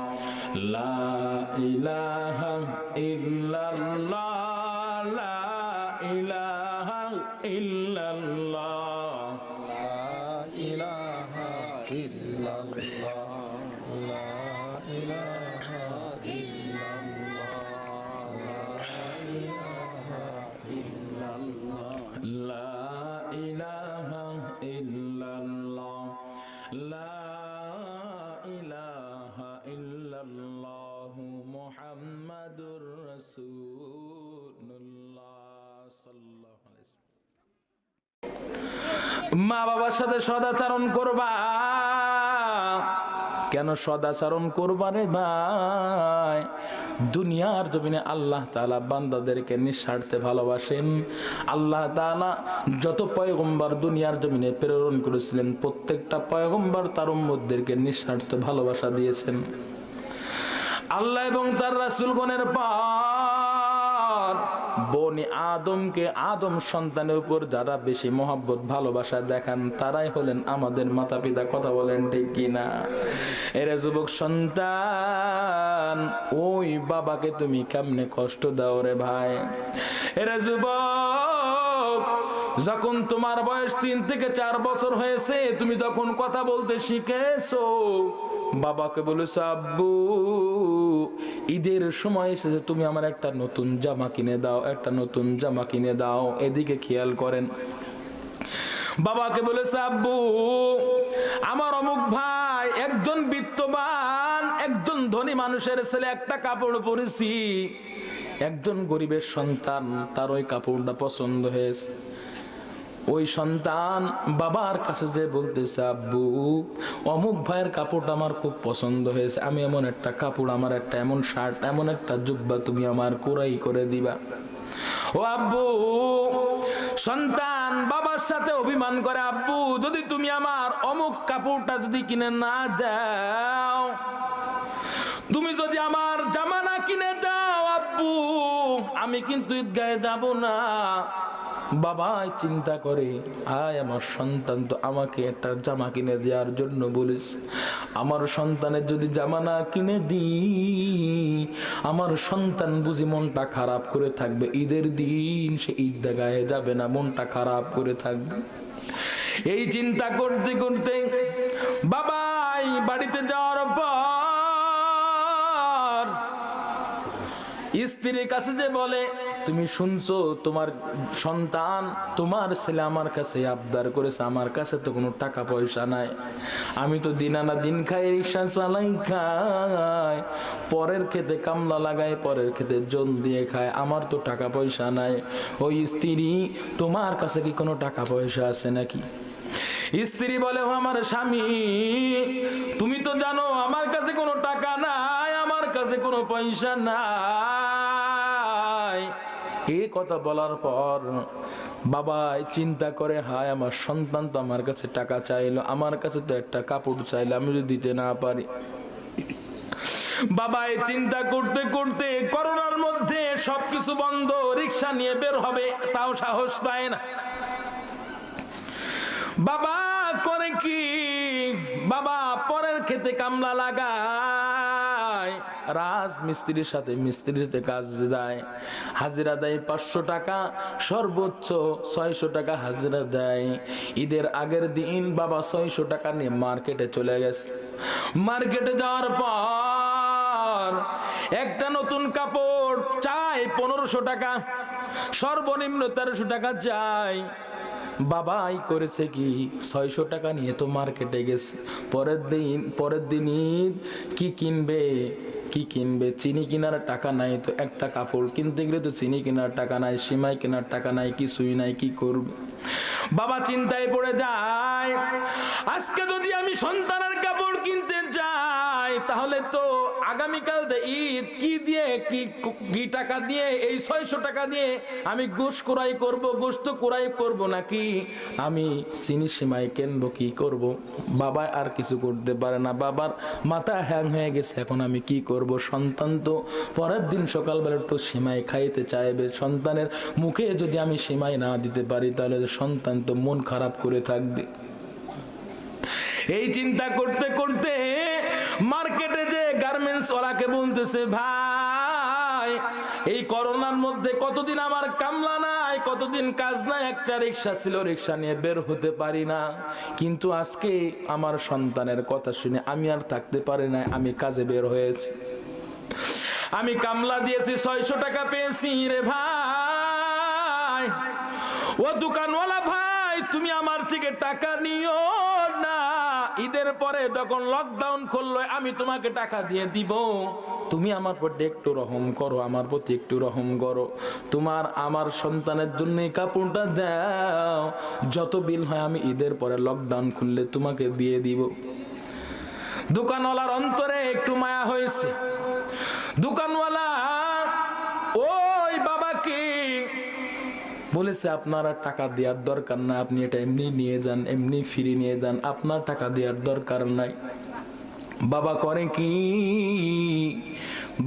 লা ইলাহা ইল্লাল্লাহ, লা রাসূলুল্লাহ সাল্লাল্লাহু আলাইহি ওয়াসাল্লাম। মা বাবার সাথে সদাচরণ করবা। কেন সদাচরণ করবা রে ভাই? দুনিয়ার জমিনে আল্লাহ তাআলা বান্দাদেরকে নিঃস্বার্থে ভালোবাসেন। আল্লাহ তাআলা যত পয়গম্বর দুনিয়ার জমিনে প্রেরণ করেছিলেন, প্রত্যেকটা পয়গম্বর তার উম্মতদেরকে নিঃস্বার্থ ভালোবাসা দিয়েছেন। আল্লাহ এবং তার রাসূলগণের পর বনি আদমকে, আদম সন্তানের উপর যারা বেশি মহব্বত ভালোবাসা দেখান তারাই হলেন আমাদের মাতা পিতা। কথা বলেন ঠিক কিনা? এরে যুবক সন্তান, ওই বাবাকে তুমি কেমনে কষ্ট দাও রে ভাই? এরে যুবক, যখন তোমার বয়স 3 থেকে 4 বছর হয়েছে, তুমি তখন কথা বলতে শিখেছো, বাবাকে বলেছো আব্বু ঈদের সময় এসেছে, তুমি আমার একটা নতুন জামা কিনে দাও, একটা নতুন জামা কিনে দাও। এদিকে খেয়াল করেন, বাবাকে বলেছে আব্বু আমার অমুক ভাই একজন বিত্তবান, একজন ধনী মানুষের ছেলে, একটা কাপড় পরেছি, একজন গরিবের সন্তান, তার ওই কাপড়টা পছন্দ হয়েছে। ওই সন্তান বাবার কাছে যে বলতেছে আব্বু অমুক ভাইয়ের কাপড়টা আমার খুব পছন্দ হয়েছে, আমি এমন একটা কাপড়, আমার একটা এমন শার্ট, এমন একটা জুব্বা তুমি আমার কুরাই করে দিবা। ও আব্বু, সন্তান বাবার সাথে অভিমান করে, আব্বু যদি তুমি আমার অমুক কাপড়টা যদি কিনে না দাও, তুমি যদি আমার জামা না কিনে দাও আব্বু, আমি কিন্তু ঈদগাহে যাব না। বাবাই চিন্তা করে, আয় আমার সন্তান তো আমাকে একটা জামা কিনে দেওয়ার জন্য বলেছে, আমার সন্তানের যদি জামা না কিনে দিই, আমার সন্তান বুঝি মনটা খারাপ করে থাকবে, ঈদের দিন সে ঈদগাহে যাবে না, মনটা খারাপ করে থাকবে। এই চিন্তা করতে করতে বাবাই বাড়িতে যাওয়ার পর স্ত্রীর কাছে যে বলে, তুমি শুনছো তোমার সন্তান, তোমার ছেলে আমার কাছে আবদার করেছে, আমার কাছে তো কোনো টাকা পয়সা নাই, আমি তো দিন আনা দিন খাই, রিক্সা চালাই খাই, পরের খেতে কামলা লাগাই, পরের খেতে জন দিয়ে খায়, আমার তো টাকা পয়সা নাই। ওই স্ত্রী, তোমার কাছে কি কোনো টাকা পয়সা আছে নাকি? স্ত্রী বলে, ও আমার স্বামী, তুমি তো জানো আমার কাছে কোনো টাকা নাই, আমার কাছে কোনো পয়সা নাই। এই কথা বলার পর বাবা চিন্তা করে, হায় আমার সন্তান তো আমার কাছে টাকা চাইলো, আমার কাছে তো একটা কাপড় চাইলো, আমি যদি দিতে না পারি। বাবা চিন্তা করতে করতে করোনার মধ্যে সবকিছু বন্ধ, রিক্সা নিয়ে বের হবে তাও সাহস পায় না। বাবা করে কি, বাবা পরের খেতে কামলা লাগায়, রাজমিস্ত্রির সাথে মিস্ত্রির সাথে কাজ যায়, হাজিরা দেয় 500 টাকা, সর্বোচ্চ 600 টাকা হাজিরা দেয়। ঈদের আগের দিন বাবা 600 টাকা নিয়ে মার্কেটে চলে গেছে। মার্কেটে যাওয়ার পর একটা নতুন কাপড় চাই 1500 টাকা, সর্বনিম্ন 1300 টাকা চাই। বাবাই করেছে কি, 600 টাকা নিয়ে তো মার্কেটে গেছে। পরের দিন কি কিনবে, কি কিনবে? চিনি কেনার টাকা নাই, তো একটা কাপড় কিনতে গেলে তো চিনি কেনার টাকা নাই, সিমাই কেনার টাকা নাই, কিছুই নাই, কি করবে? বাবা চিন্তায় পড়ে যায়, আজকে যদি আমি সন্তানের কাপড় কিনতে যাই তাহলে তো আগামীকাল ঈদ, কি দিয়ে কি টাকা দিয়ে, এই 600 টাকা দিয়ে আমি গোশত কুরাই করব, গোশত কুরাই করব নাকি আমি চিনি সিমাই কিনবো, কি করব? বাবা আর কিছু করতে পারে না, বাবার মাথা হ্যাং হয়ে গেছে, এখন আমি কি করব? সন্তান তো পরের দিন সকালবেলা একটু সিমাই খাইতে চাইবে, সন্তানের মুখে যদি আমি সিমাই না দিতে পারি তাহলে সন্তান তো মন খারাপ করে থাকবে। এই চিন্তা করতে করতে মার্কেটে যে গার্মেন্টস ওয়ালাকে বলতেছে, ভাই এই করোনার মধ্যে কতদিন আমার কামলা নাই, কতদিন কাজ নাই, একটা রিক্সা ছিল, রিক্সা নিয়ে বের হতে পারি না, কিন্তু আজকে আমার সন্তানের কথা শুনে আমি আর থাকতে পারি না, আমি কাজে বের হয়েছি, আমি কামলা দিয়েছি, 600 টাকা পেয়েছি রে ভাই। ও দোকানওয়ালা ভাই, তুমি আমার থেকে টাকা নিও না, ঈদের পরে যখন লকডাউন খুললো আমি তোমাকে টাকা দিয়ে দিব, তুমি আমার প্রতি একটু রহম করো, আমার প্রতি একটু রহম করো, তোমার আমার সন্তানের জন্য এই কাপড়টা দাও, যত বিল হয় আমি ঈদের পরে লকডাউন খুললে তোমাকে দিয়ে দিব। দোকানওয়ালার অন্তরে একটু মায়া হয়েছে। দোকানওয়ালা ওই বাবাকে বলেছে আপনারা টাকা দেওয়ার দরকার না, আপনি এটা এমনি নিয়ে যান, এমনি ফ্রি নিয়ে যান, আপনার টাকা দেওয়ার দরকার নাই। বাবা করে কি,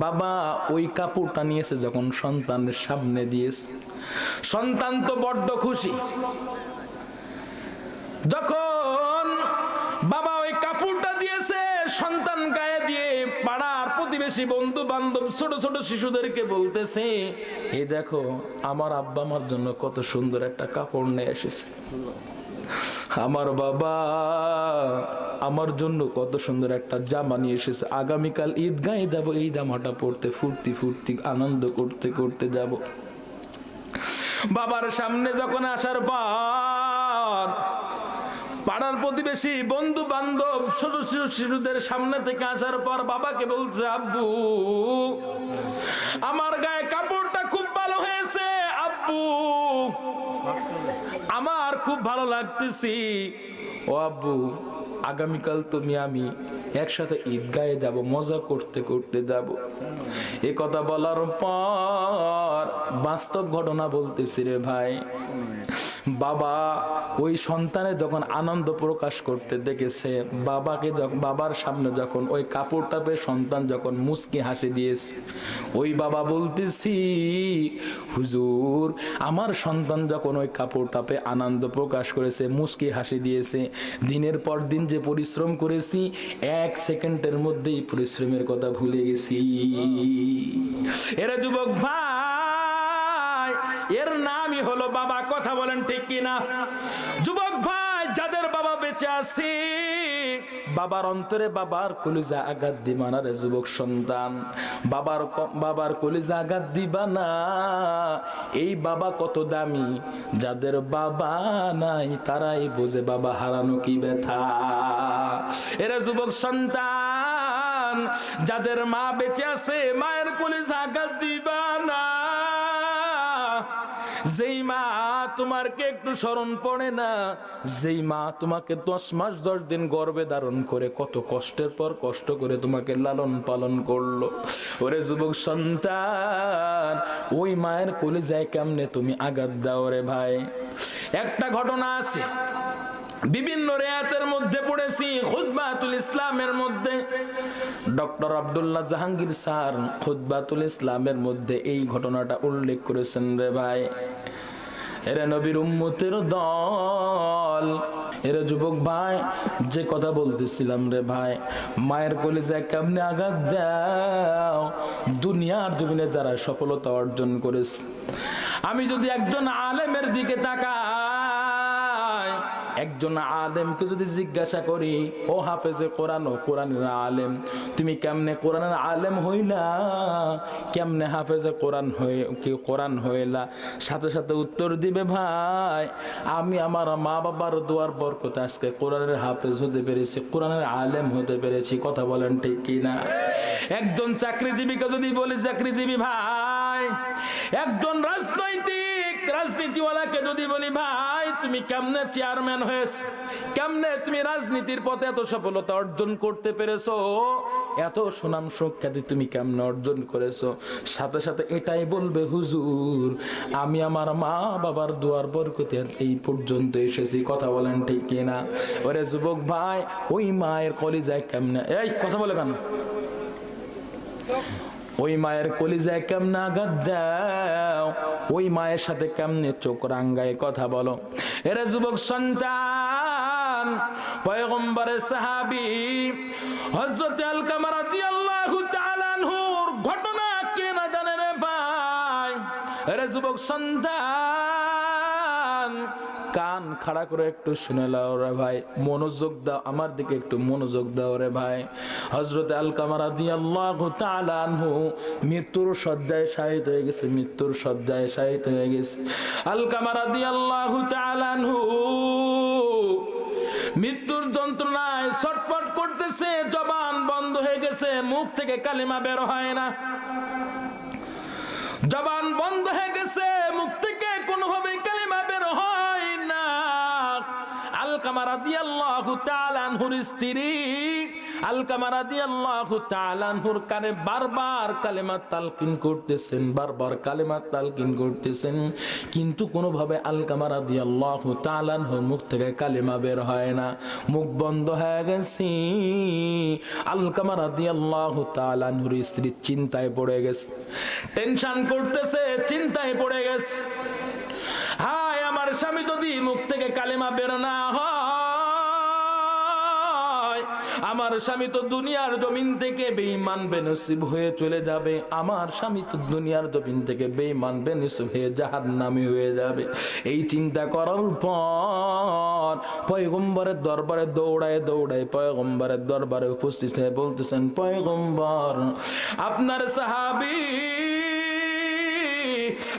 বাবা ওই কাপড়টা নিয়েছে যখন সন্তানের সামনে দিয়েছে, সন্তান তো বড্ড খুশি। যখন বাবা ওই কাপড়টা দিয়েছে সন্তান গায়ে দিয়ে পাড়ার প্রতিবেশী বন্ধু বান্ধব ছোট ছোট শিশুদেরকে বলতেছে, এই দেখো আমার আব্বা আমার জন্য কত সুন্দর একটা কাপড় নিয়ে এসেছে, আমার বাবা আমার জন্য কত সুন্দর একটা জামা নিয়ে এসেছে, আগামীকাল ঈদগাহে যাব এই জামাটা পরতে, ফুর্তি ফুর্তি আনন্দ করতে করতে যাব। বাবার সামনে যখন আসার পর পাড়ার প্রতিবেশী বন্ধু বান্ধব ছোট ছোট শিশুদের সামনে থেকে আসার পর বাবাকে বলছে, আব্বু আমার গায়ে কাপড়টা খুব ভালো হয়েছে, আব্বু আমার খুব ভালো লাগতেছি, ও আব্বু আগামীকাল তুমি আমি একসাথে ঈদগাহে যাব, মজা করতে করতে যাব। এ কথা বলার পর বাস্তব ঘটনা বলতেছি রে ভাই, বাবা ওই সন্তানের যখন আনন্দ প্রকাশ করতে দেখেছে, বাবাকে বাবার সামনে যখন ওই কাপড়টা পেয়ে সন্তান যখন মুচকি হাসি দিয়েছে, ওই বাবা বলতেছি, হুজুর আমার সন্তান যখন ওই কাপড়টা পেয়ে আনন্দ প্রকাশ করেছে, মুচকি হাসি দিয়েছে, দিনের পর দিন যে পরিশ্রম করেছি এক সেকেন্ডের মধ্যেই পরিশ্রমের কথা ভুলে গেছি। এরা যুবক ভাই, এর নামই হলো বাবা। কথা বলেন ঠিক কিনা? যুবক ভাই, যাদের বাবা বেঁচে আছে, বাবার অন্তরে বাবার কলিজা আঘাত দিবা না রে যুবক সন্তান, বাবার কলিজা আঘাত দিবা না। এই বাবা কত দামি, যাদের বাবা নাই তারাই বোঝে বাবা হারানো কি ব্যথা। এরা যুবক সন্তান, যাদের মা বেঁচে আছে মায়ের কলিজা আঘাত দিবা না। যেই মা তোমাকে একটু স্মরণ পড়ে না, যেই মা তোমাকে 10 মাস 10 দিন গর্ভে ধারণ করে কত কষ্টের পর কষ্ট করে তোমাকে লালন পালন করলো, ওরে যুবক সন্তান ওই মায়ের কলিজায় কেমনে তুমি আঘাত দাও রে ভাই। একটা ঘটনা আছে, বিভিন্ন রিয়াতের মধ্যে পড়েছি, খুতবাতুল ইসলামের মধ্যে ডক্টর আব্দুল্লাহ জাহাঙ্গীর স্যার খুতবাতুল ইসলামের মধ্যে এই ঘটনাটা উল্লেখ করেছেন রে ভাই। এরা নবীর উম্মতের দল, এরা যুবক ভাই যে কথা বলতেছিলাম রে ভাই, মায়ের কলিজায় কেমনে আঘাত দাও। দুনিয়ার জমিনে যারা সফলতা অর্জন করেছে, আমি যদি একজন আলেমের দিকে তাকাই, একজন আলেমকে যদি জিজ্ঞাসা করি, ও হাফেজে কোরআন ও কোরআনের আলেম, তুমি কেমনে কোরআনের আলেম হইলা, কেমনে হাফেজে কোরআন হইলা, সাথে সাথে উত্তর দিবে, ভাই আমি আমার মা বাবার দোয়ার বরকতে আজকে কোরআনের হাফেজ হতে পেরেছি, কোরআনের আলেম হতে পেরেছি। কথা বলেন ঠিক কিনা? একজন চাকরিজীবীকে যদি বলি, চাকরিজীবী ভাই, একজন রাজনীতিওয়ালাকে যদি বলি, ভাই তুমি কেমনে চেয়ারম্যান হয়েছো, কেমনে তুমি রাজনীতির পথে এত সফলতা অর্জন করতে পেরেছো, এত সুনাম সুখ্যাতি তুমি কেমনে অর্জন করেছো, সাথে সাথে এটাই বলবে, হুজুর আমি আমার মা বাবার দোয়ার বরকতে এই পর্যন্ত এসেছি। কথা বলেন ঠিক কিনা? ওরে যুবক ভাই, ওই মায়ের কলিজায় কেমনে, এই কথা বলে কেন, ওই মায়ের কলিজায় কেমনে আঘাত দাও, ওই মায়ের সাথে কেমনে চোখ রাঙ্গায় কথা বলো। এরা যুবক সন্তান, পয়গম্বরের সাহাবী হযরত আলকামা রাদিয়াল্লাহু তাআলা আনহুর ঘটনা কে না জানে রে ভাই। এরা যুবক সন্তান, কান খাড়া করে একটু শুনে নাও রে ভাই, মনোযোগ দাও, আমার দিকে একটু মনোযোগ দাও রে ভাই। হযরত আলকামা রাদিয়াল্লাহু তাআলা আনহু মৃত্যুর শয্যায় শায়িত হয়ে গেছে, মৃত্যুর শয্যায় শায়িত হয়ে গেছে। আলকামা রাদিয়াল্লাহু তাআলা আনহু মৃত্যুর যন্ত্রণায় করতেছে, জবান বন্ধ হয়ে গেছে, মুখ থেকে কালিমা বের হয় না। জবান বন্ধ হয়ে গেছে, মুখ থেকে কোনোভাবে কালিমা বের হয় না। আলকামা রাদিয়াল্লাহু তাআলা আনহুর স্ত্রী আলকামা রাদিয়াল্লাহু তাআলা আনহুর কানে বারবার কালেমা তালকিন করতেছেন, বারবার কালেমা তালকিন করতেছেন, কিন্তু কোনোভাবে আলকামা রাদিয়াল্লাহু তাআলা আনহুর মুখ থেকে কালেমা বের হয় না, মুখ বন্ধ হয়ে গেছে। আলকামা রাদিয়াল্লাহু তাআলা আনহুর স্ত্রী চিন্তায় পড়ে গেছে, টেনশন করতেছে, চিন্তায় পড়ে গেছে। হায় আমার স্বামী যদি মুখ থেকে কালেমা বের না হয়, আমার স্বামী তো দুনিয়ার জমিন থেকে বেঈমান বেনসিব হয়ে চলে যাবে, আমার স্বামী তো দুনিয়ার জমিন থেকে বেঈমান বেনসিব হয়ে জাহান্নামী হয়ে যাবে। এই চিন্তা করার পর পয়গম্বরের দরবারে দৌড়ায় দৌড়ায় পয়গম্বরের দরবারে উপস্থিত হয়ে বলতেছেন, পয়গম্বর আপনার সাহাবী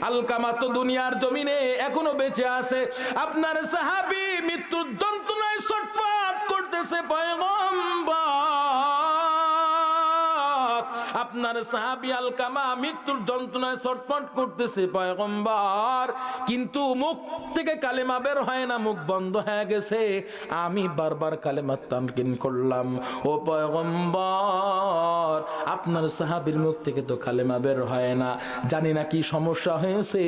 আলকামা তো দুনিয়ার জমিনে এখনো বেঁচে আছে, আপনার সাহাবী মৃত্যুর যন্ত্রণায় ছটফট করতেছে। পয়গম্বর আপনার সাহাবী আলকামা মৃত্যুর যন্ত্রণায় ছটফট করতেছে পয়গম্বর, কিন্তু মুখ থেকে কালেমা বের হয় না, মুখ বন্ধ হয়ে গেছে। আমি বারবার কালেমা তালকিন করলাম, ও পয়গম্বর আপনার সাহাবীর মুখ থেকে তো কালেমা বের হয় না, জানি না কি সমস্যা হয়েছে।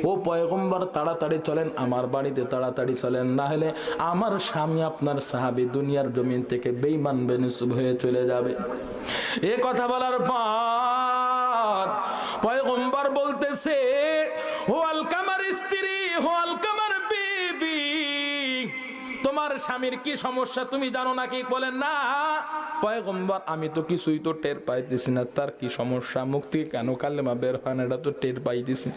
ও পয়গম্বর তাড়াতাড়ি চলেন আমার বাড়িতে, তাড়াতাড়ি চলেন, না হলে আমার স্বামী আপনার সাহাবী দুনিয়ার জমিন থেকে বেঈমান বেনসিব হয়ে চলে যাবে। এ কথা বলার পর পয়গম্বর বলতেছে, ও আলকামার স্ত্রী, ও আলকামার বিবি, তোমার স্বামীর কি সমস্যা তুমি জানো নাকি? বলেন না। পয়গম্বর আমি তো কিছুই তো টের পাইতেছি না, তার কি সমস্যা, মুখ থেকে কেন কালেমা বের হয় না, এটা তো টের পাইতেছি।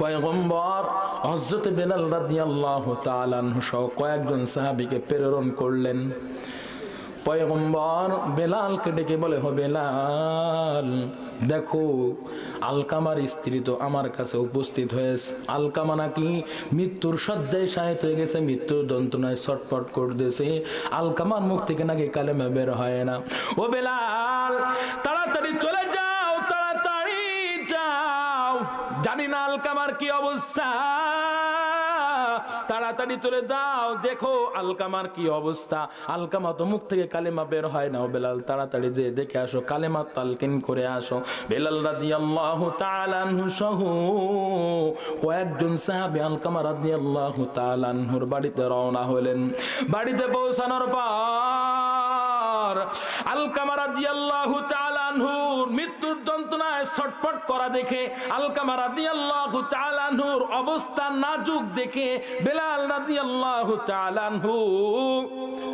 পয়গম্বর হযরত বেলাল রাদিয়াল্লাহু তাআলা আনহু সহ কয়েকজন সাহাবীকে প্রেরণ করলেন। পয়গম্বর বেলালকে ডেকে বলে, ও বেলাল দেখো আলকামার স্ত্রী তো আমার কাছে উপস্থিত হয়েছে, আলকামা নাকি মৃত্যুর শয্যায় শায়িত হয়ে গেছে, মৃত্যুর যন্ত্রণায় ছটফট করতেছে, আলকামার মুখ থেকে নাকি কালেমা বের হয় না। ও বেলাল তাড়াতাড়ি চলে যাও, তাড়াতাড়ি যাও, জানি না আলকামার কি অবস্থা, তাড়াতাড়ি চলে যাও, দেখো আলকামার কি অবস্থা, আলকামা তো মুখ থেকে কালেমা বের হয় না। ও বেলাল তাড়াতাড়ি যে দেখে আসো, কালেমা তালকিন করে আসো। বেলাল রাদিয়াল্লাহু তাআলা আনহু সহ কয়েকজন সাহাবী আলকামা রাদিয়াল্লাহু তাআলা আনহুর বাড়িতে রওনা হলেন। বাড়িতে পৌঁছানোর পর আলকামা রাদিয়াল্লাহু তাআলা আনহুর মৃত্যুর যন্ত্রণায় ছটফট করা দেখে, আলকামা রাদিয়াল্লাহু তাআলা আনহুর অবস্থা নাজুক দেখে বেলাল রাদিয়াল্লাহু তাআলা আনহু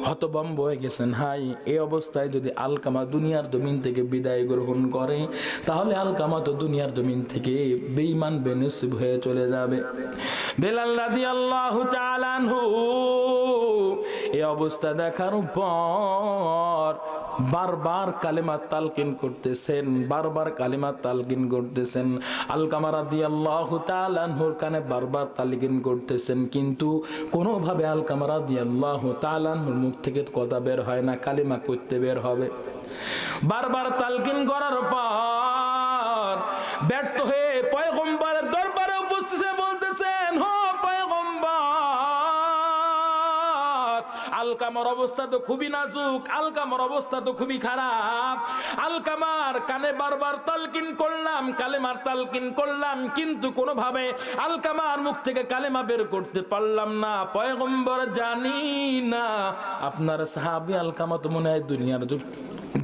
হতভম্ব হয়ে গেছেন। হাই, এই অবস্থায় যদি আলকামা দুনিয়ার জমিন থেকে বিদায় গ্রহণ করে, তাহলে আলকামা তো দুনিয়ার জমিন থেকে বেঈমান বেনসিব হয়ে চলে যাবে। বেলাল রাদিয়াল্লাহু তাআলা আনহু এই অবস্থা দেখার পর বারবার কালেমা তালকিন করতেছেন, বারবার কালেমা তালকিন করতেছেন। আলকামা রাদিয়াল্লাহু তাআলা আনহুর কানে বারবার তালকিন করতেছেন, কিন্তু কোনোভাবে আলকামা রাদিয়াল্লাহু তাআলা আনহুর মুখ থেকে কথা বের হয় না, কালেমা করতে বের হবে। বারবার তালকিন করার পর ব্যর্থ হয়ে পয়গম্বরের দরবারে উপস্থিত বলতেছেন, হো আলকামার অবস্থা তো খুবই নাজুক, আলকামার অবস্থা তো খুবই খারাপ, আলকামার কানে বারবার তালকিন করলাম, কালেমার তালকিন করলাম, কিন্তু কোনোভাবে আলকামার মুখ থেকে কালেমা বের করতে পারলাম না। পয়গম্বর জানি না আপনার সাহাবী আলকামা তো মনে হয় দুনিয়ার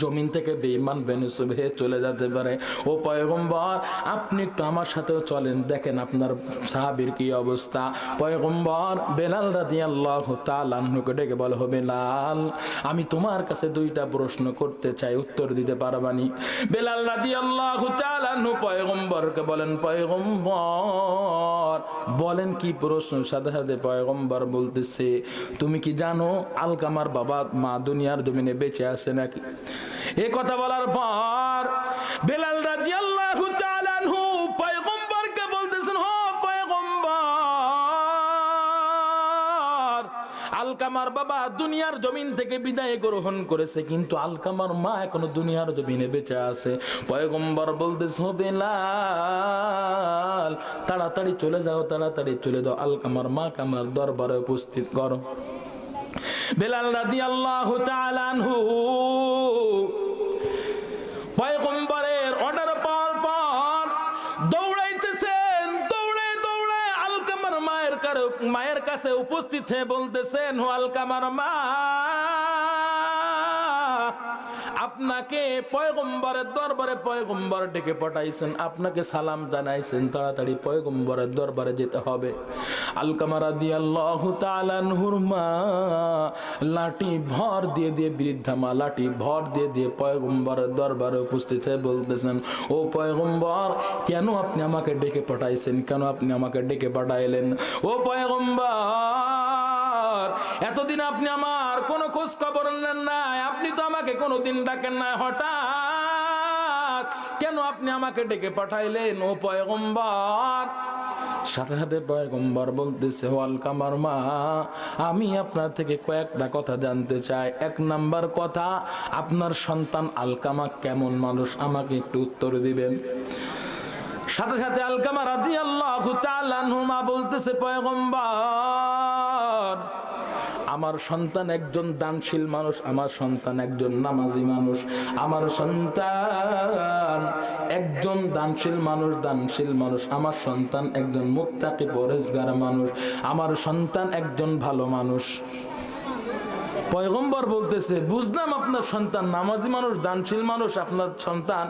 জমিন থেকে বেঈমান বেনসিব হয়ে চলে যেতে পারে। ও পয়গম্বর আপনি একটু আমার সাথেও চলেন, দেখেন আপনার সাহাবীর কি অবস্থা। পয়গম্বর বেলাল রাদিয়াল্লাহু তাআলা আনহুকে ডেকে বলে, ও বেলাল আমি তোমার কাছে দুইটা প্রশ্ন করতে চাই, উত্তর দিতে পারবানি? বেলাল রাদিয়াল্লাহু তাআলা আনহু পয়গম্বরকে বলেন, পয়গম্বর বলেন কি প্রশ্ন? সাথে সাথে পয়গম্বর বলতেছে, তুমি কি জানো আলকামার বাবা মা দুনিয়ার জমিনে বেঁচে আছে নাকি? এই কথা বলার পর বেলাল রাদিয়াল্লাহু তাআলা আনহু পয়গম্বরকে বলতেছেন, ও পয়গম্বর আলকামার বাবা দুনিয়ার জমিন থেকে বিদায় গ্রহণ করেছে, কিন্তু আলকামার মা এখনো দুনিয়ার জমিনে বেঁচে আছে। পয়গম্বর বলতেছে, বেলাল তাড়াতাড়ি চলে যাও, তাড়াতাড়ি চলে যাও, আলকামার মাকে আমার দরবারে উপস্থিত করো। বেলাল রাদিয়াল্লাহু তাআলা আনহু পয়গম্বরের অর্ডার পাওয়ার পর দৌড়াইতেছেন, দৌড়ে দৌড়ে আলকামার মায়ের কাছে উপস্থিত হয়ে বলতেছেন, ও আলকামার মা, আপনাকে পয়গম্বরের দরবারে পয়গম্বর ডেকে পাঠাইছেন, আপনাকে সালাম জানাইছেন, তাড়াতাড়ি পয়গম্বরের দরবারে যেতে হবে। আলকামা রাদিয়াল্লাহু তাআলা আনহুর মা লাঠি ভর দিয়ে দিয়ে, বৃদ্ধা মা লাঠি ভর দিয়ে দিয়ে পয়গম্বরের দরবারে উপস্থিত হয়ে বলতেছেন, ও পয়গম্বর, কেন আপনি আমাকে ডেকে পাঠাইছেন, কেন আপনি আমাকে ডেকে পাঠাইলেন? ও পয়গম্বর, এতদিন আপনি আমার কোনো খোঁজ খবর নেন নাই, আপনি তো আমাকে কোনোদিন ডাকেন না, হঠাৎ কেন আপনি আমাকে ডেকে পাঠাইলেন ও পয়গম্বর? সাথে সাথে পয়গম্বর বলতেছে, ও আলকামার মা, আমি আপনার থেকে কয়েকটা কথা জানতে চাই। এক নাম্বার কথা, আপনার সন্তান আলকামা কেমন মানুষ, আমাকে একটু উত্তর দিবেন। সাথে সাথে আলকামা রাদিয়াল্লাহু তাআলা আনহু মা বলতেছে, পয়গম্বর, আমার সন্তান একজন দানশীল মানুষ, আমার সন্তান একজন নামাজি মানুষ, আমার সন্তান একজন দানশীল মানুষ, আমার সন্তান একজন মুত্তাকি পরেজগার মানুষ, আমার সন্তান একজন ভালো মানুষ। পয়গম্বর বলতেছে, বুঝলাম আপনার সন্তান নামাজি মানুষ, দানশীল মানুষ, আপনার সন্তান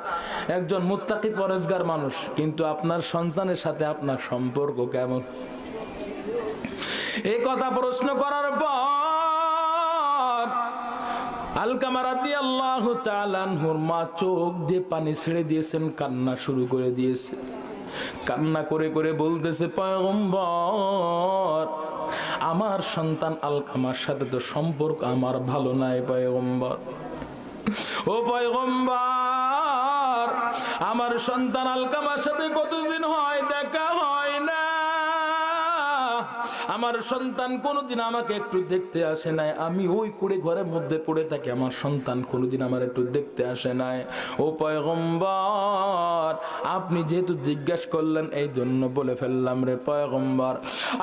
একজন মুত্তাকি পরেজগার মানুষ, কিন্তু আপনার সন্তানের সাথে আপনার সম্পর্ক কেমন? এই কথা প্রশ্ন করার পর আলকামা রাদিয়াল্লাহু তাআলা আনহুর মা চোখ দিয়ে পানি ছেড়ে দিয়েছেন, কান্না শুরু করে দিয়েছে। কান্না করে করে বলতেছে, পয়গম্বর, আমার সন্তান আলকামার সাথে তো সম্পর্ক আমার ভালো নাই পয়গম্বর। ও পয়গম্বর, আমার সন্তান আলকামার সাথে কতদিন হয় দেখা হয় না, আমার সন্তান কোনোদিন আমাকে একটু দেখতে আসে নাই, আমি ওই কুড়ে ঘরের মধ্যে পড়ে থাকি, আমার সন্তান কোনোদিন আমার একটু দেখতে আসে নাই। ও পয়গম্বর, আপনি যেহেতু জিজ্ঞাসা করলেন এই জন্য বলে ফেললাম রে পয়গম্বর,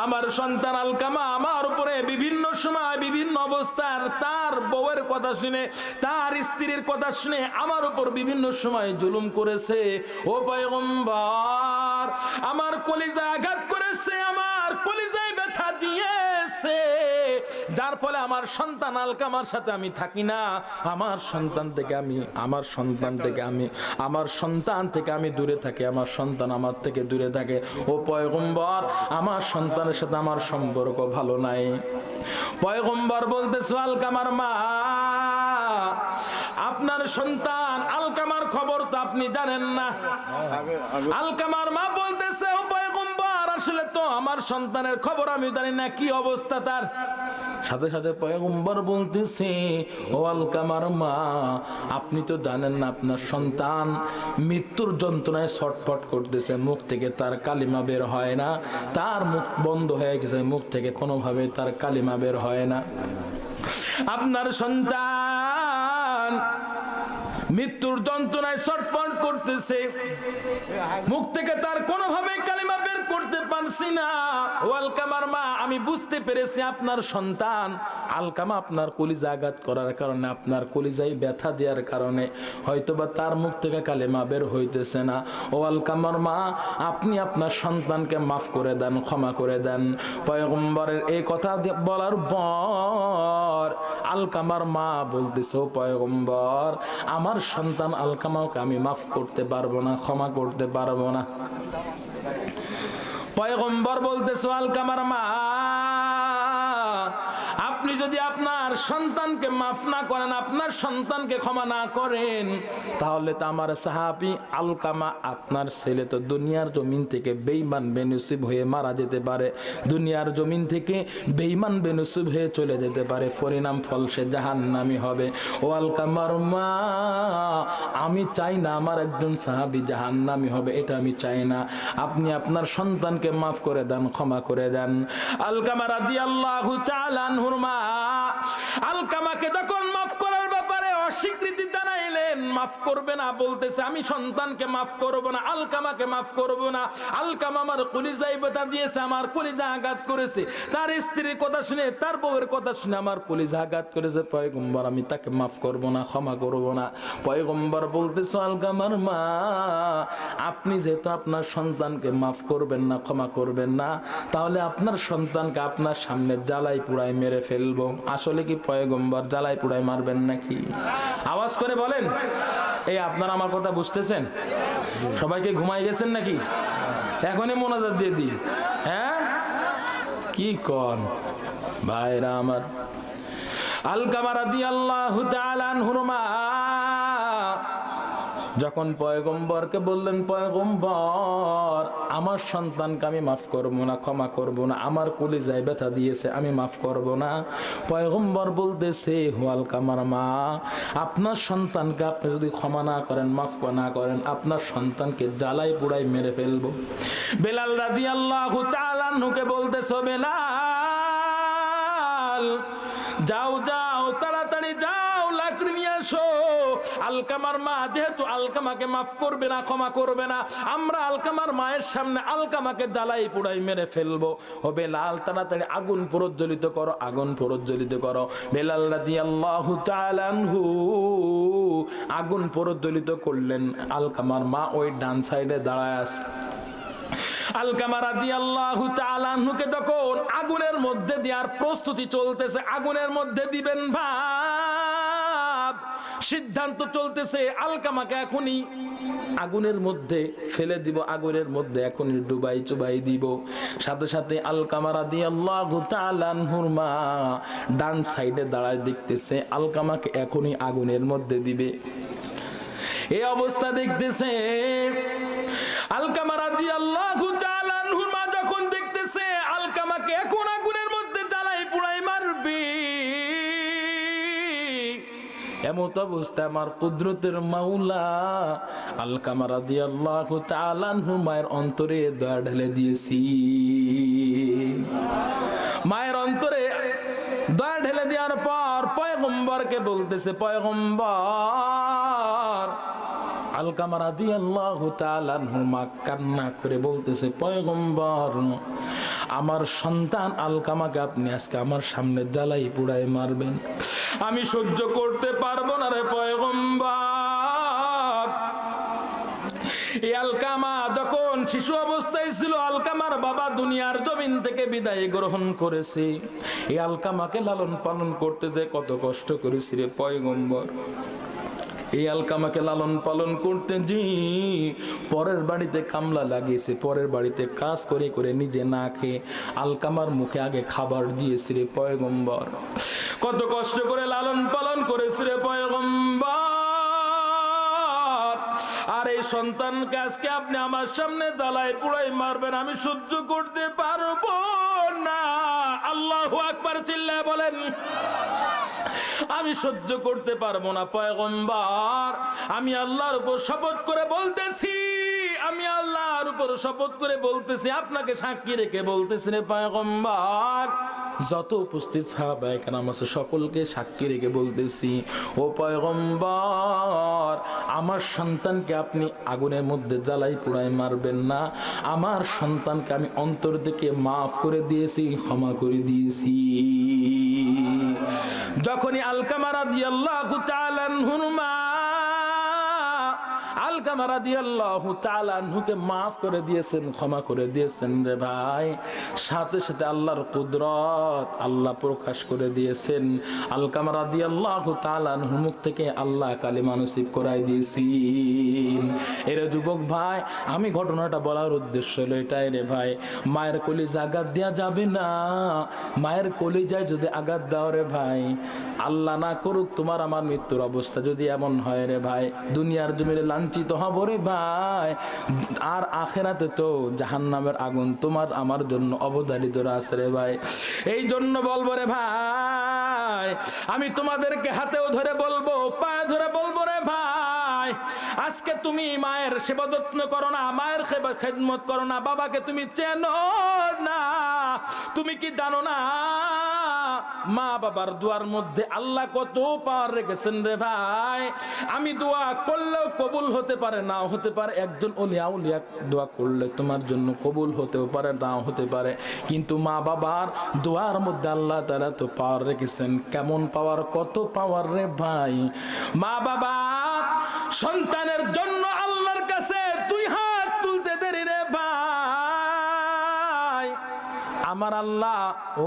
আমার সন্তান আলকামা আমার উপরে বিভিন্ন সময় বিভিন্ন অবস্থার তার বউয়ের কথা শুনে, তার স্ত্রীর কথা শুনে আমার উপর বিভিন্ন সময় জুলুম করেছে। ও পয়গম্বর, আমার কলিজা আঘাত করেছে, আমার কলিজায় ব্যথা দিয়েছে, যার ফলে আমার সন্তান আলকামার সাথে আমি থাকি না, আমার সন্তান থেকে আমি দূরে থাকি, আমার সন্তান আমার থেকে দূরে থাকে। ও পয়গম্বর, আমার সন্তানের সাথে আমার সম্পর্ক ভালো নাই। পয়গম্বর বলতেছে, আলকামার মা, আপনার সন্তান আলকামার খবর তো আপনি জানেন না। আলকামার মা বলতেছে, ও পয়গম্বর, আসলে তো আমার সন্তানের খবর আমি জানি না, কি অবস্থা তার। সাথে সাথে পয়গম্বর বলতেছে, ও আলকামার মা, আপনি তো জানেন না আপনার সন্তান মৃত্যুর যন্ত্রণায় ছটফট করতেছে, মুখ থেকে তার কালিমা বের হয় না, তার মুখ বন্ধ হয়ে গেছে, মুখ থেকে কোনোভাবে তার কালিমা বের হয় না। আপনার সন্তান মৃত্যুর যন্ত্রণায় ছটফট করতেছে, মুখ থেকে তার কোনোভাবে কালিমা বের করতে পারছি না। ও আলকামার মা, আমি বুঝতে পেরেছি আপনার সন্তান আলকামা আপনার কলিজা আঘাত করার কারণে, আপনার কলিজায় ব্যথা দেওয়ার কারণে হয়তোবা তার মুখ থেকে কালিমা বের হইতেছে না। ও আলকামার মা, আপনি আপনার সন্তানকে মাফ করে দেন, ক্ষমা করে দেন। পয়গম্বরের এই কথা বলার পর আলকামার মা বলতেছে, ও পয়গম্বর, আমার সন্তান আলকামাকে আমি মাফ করতে পারবো না, ক্ষমা করতে পারবো না। পয়গম্বর বলতেছে, আলকামার মা, আপনি যদি আপনার সন্তানকে মাফ না করেন, আপনার সন্তানকে ক্ষমা না করেন, তাহলে তো আমার সাহাবী আলকামা আপনার ছেলে তো দুনিয়ার জমিন থেকে বেঈমান বেনসিব হয়ে মারা যেতে পারে, দুনিয়ার জমিন থেকে বেঈমান বেনসিব হয়ে চলে যেতে পারে, পরিণাম ফল সে জাহান্নামী হবে। ও আলকামার মা, আমি চাই না আমার একজন সাহাবী জাহান্নামী হবে, এটা আমি চাই না, আপনি আপনার সন্তানকে মাফ করে দেন, ক্ষমা করে দেন। আলকামা রাদিয়াল্লাহু তাআলা আনহুর মা আলকামাকে যখন মাফ করার ব্যাপারে অস্বীকৃতি জানাইলেন, মাফ করবে না বলতেছে, আমি সন্তানকে মাফ করব না, আলকামাকে মাফ করব না। আলকামা আমার কলিজায় ব্যথা দিয়েছে, আমার কলিজা আঘাত করেছে, তার স্ত্রীর কথা শুনে, তার বউয়ের কথা শুনে আমার কলিজা আঘাত করেছে। পয়গম্বর, আমি তাকে মাফ করব না, ক্ষমা করব না। পয়গম্বর বলতেছে, আলকামার মা, আপনি যেহেতু আপনার সন্তানকে মাফ করবেন না, ক্ষমা করবেন না, তাহলে আপনার সন্তানকে আপনার সামনে জ্বালাই পুড়ায় মেরে ফেলবো। আসলে কি পয়গম্বর জ্বালাই পুড়ায় মারবেন নাকি? আওয়াজ করে বলেন। এই আপনারা আমার কথা বুঝতেছেন? সবাইকে ঘুমাই গেছেন নাকি? এখনই মোনাজাত দিয়ে দিই। হ্যাঁ, কি কন ভাইরা আমার? আলকামা রাদিয়াল্লাহু তাআলা আনহুর মা যখন পয়গম্বরকে বললেন, পয়গম্বর, আমার সন্তানকে আমি মাফ করব না, ক্ষমা করব না, আমার কলিজায় ব্যথা দিয়েছে, আমি মাফ করব না। পয়গম্বর বলতেছে, হো আলকামার মা, আপনার সন্তানকে আপনি যদি ক্ষমা না করেন, মাফ না করেন, আপনার সন্তানকে জ্বালাই পুড়াই মেরে ফেলবো। বেলাল রাদিয়াল্লাহু তাআলা আনহুকে বলতেছো, বেলাল যাও যাও, তাড়াতাড়ি যাও, লাকড়ি নিয়ে আসো। আলকামার মা যেহেতু আলকামাকে মাফ করবে না, ক্ষমা করবে না, আমরা আলকামার মায়ের সামনে আলকামাকে জ্বালাই পুড়াই মেরে ফেলবো। ও বেলাল, তাড়াতাড়ি আগুন প্রজ্বলিত করো, আগুন প্রজ্বলিত করো। বেলাল রাদিয়াল্লাহু তাআলা আনহু আগুন প্রজ্বলিত করলেন। আলকামার মা ওই ডান সাইডে দাঁড়ায় আছে। আলকামা রাদিয়াল্লাহু তাআলা আনহুকে তখন আগুনের মধ্যে দেওয়ার প্রস্তুতি চলতেছে, আগুনের মধ্যে দিবেন ভাব, সিদ্ধান্ত চলতেছে। আলকামাকে এখনই আগুনের মধ্যে ফেলে দিব, আগুনের মধ্যে এখনই ডুবাই চুবাই দিব। সাথে সাথে আলকামা রাদিয়াল্লাহু তাআলা আনহুর মা ডান সাইডে দাঁড়ায় দেখতেছে আলকামাকে এখনই আগুনের মধ্যে দিবে। এই অবস্থা দেখতেছে আলকামা রাদিয়াল্লাহু তাআলা আনহুর মা যখন দেখতেছে আলকামাকে এখন আগুনের মধ্যে জ্বালাই পুড়াই মারবে, এমত অবস্থায় আমার কুদরতের মাওলা আলকামা রাদিয়াল্লাহু তাআলা আনহুর মায়ের অন্তরে দয়া ঢেলে দিয়েছি। মায়ের অন্তরে দয়া ঢেলে দেওয়ার পর পয়গম্বরকে বলতেছে, পয়গম্বর, আলকামা রাদিয়াল্লাহু তাআলা আনহুর মা কান্না করে বলতেছে, পয়গম্বর, আমার সন্তান আলকামাকে আপনি আজকে আমার সামনে জ্বালাই পুড়ায় মারবেন, আমি সহ্য করতে পারবো না রে পয়গম্বর। এই আলকামা যখন শিশু অবস্থায় ছিল, আলকামার বাবা দুনিয়ার জমিন থেকে বিদায় গ্রহণ করেছে। এই আলকামাকে লালন পালন করতে যে কত কষ্ট করেছি রে পয়গম্বর। এই আলকামাকে লালন পালন করতে যে পরের বাড়িতে কামলা লাগিয়েছে, পরের বাড়িতে কাজ করে করে নিজে না খেয়ে আলকামার মুখে আগে খাবার দিয়েছে রে পয়গম্বর। কত কষ্ট করে লালন পালন করেছে রে পয়গম্বর। আর এই সন্তানকে আজকে আপনি আমার সামনে জ্বালাই পুড়াই মারবেন, আমি সহ্য করতে পারবো না। আল্লাহু আকবার চিল্লায় বলেন, আমি সহ্য করতে পারবো না পয়গম্বর। আমি আল্লাহর উপর শপথ করে বলতেছি, আমি আল্লাহর উপর শপথ করে বলতেছি, আপনাকে সাক্ষী রেখে বলতেছি রে পয়গম্বর, যত উপস্থিত সাহাবায়ে কেরাম আছে সকলকে সাক্ষী রেখে বলতেছি, ও পয়গম্বর, আমার সন্তানকে আপনি আগুনের মধ্যে জ্বালাই পোড়ায় মারবেন না। আমার সন্তানকে আমি অন্তর থেকে মাফ করে দিয়েছি, ক্ষমা করে দিয়েছি। যখনই আলকামা রাদিয়াল্লাহু তাআলা আনহুর মা আলকামা রাদিয়াল্লাহু তাআলা আনহুকে মাফ করে দিয়েছেন, ক্ষমা করে দিয়েছেন রে ভাই, সাথে সাথে আল্লাহর কুদরত আল্লাহ প্রকাশ করে দিয়েছেন। আলকামা রাদিয়াল্লাহু তাআলা আনহুর মুখ থেকে আল্লাহ কালিমা নসিব করাই দিয়েছেন। এরে যুবক ভাই, আমি ঘটনাটা বলার উদ্দেশ্য হলো এটাই রে ভাই, মায়ের কলিজা আঘাত দেওয়া যাবে না। মায়ের কলিজায় যদি আঘাত দাও রে ভাই, আল্লাহ না করুক তোমার আমার মৃত্যুর অবস্থা যদি এমন হয় রে ভাই, দুনিয়ার জমিনে লাঞ্ছিত হব রে ভাই, আর আখেরাতে তো জাহান্নামের আগুন তোমার আমার জন্য অবধারিত আছে রে ভাই। এই জন্য বলবো রে ভাই, আমি তোমাদেরকে হাতেও ধরে বলবো, পায়ে ধরে বলবো রে ভাই, আজকে তুমি মায়ের সেবা যত্ন করো না, মায়ের খেদমত করো না, বাবাকে তুমি চেনো না, তুমি কি জানো না মা বাবার দোয়ার মধ্যে আল্লাহ কত পাওয়ার রেখেছেন রে ভাই? আমি দোয়া করলেও কবুল হতে পারে, নাও হতে পারে। একজন ওলিয়া উলিয়া দোয়া করলে তোমার জন্য কবুল হতেও পারে, নাও হতে পারে। কিন্তু মা বাবার দোয়ার মধ্যে আল্লাহ তাআলা তো পাওয়ার রেখেছেন। কেমন পাওয়ার, কত পাওয়ার রে ভাই! মা বাবা সন্তানের জন্য আল্লাহর কাছে দুই হাত তুলতে দেরি রে ভাই, আমার আল্লাহ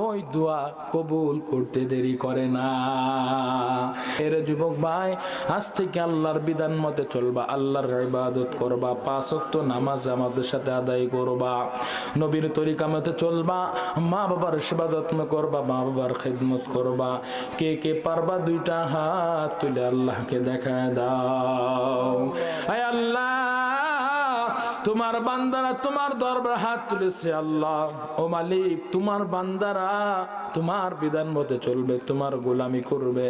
ওই দোয়া কবুল করতে দেরি করে না। এর যুবক ভাই, আজ থেকে আল্লাহর বিধান মতে চলবা, আল্লাহর ইবাদত করবা, 5 ওয়াক্ত নামাজ আমাদের সাথে আদায় করবা, নবীর তরিকা মতে চলবা, মা বাবার সেবা যত্ন করবা, মা বাবার খেদমত করবা। কে কে পারবা দুইটা হাত তুলে আল্লাহকে দেখা দাও। আয় আল্লাহ, তোমার বান্দারা তোমার দরবারে হাত তুলেছে আল্লাহ। ও মালিক, তোমার বান্দারা তোমার বিধান মতে চলবে, তোমার গোলামি করবে,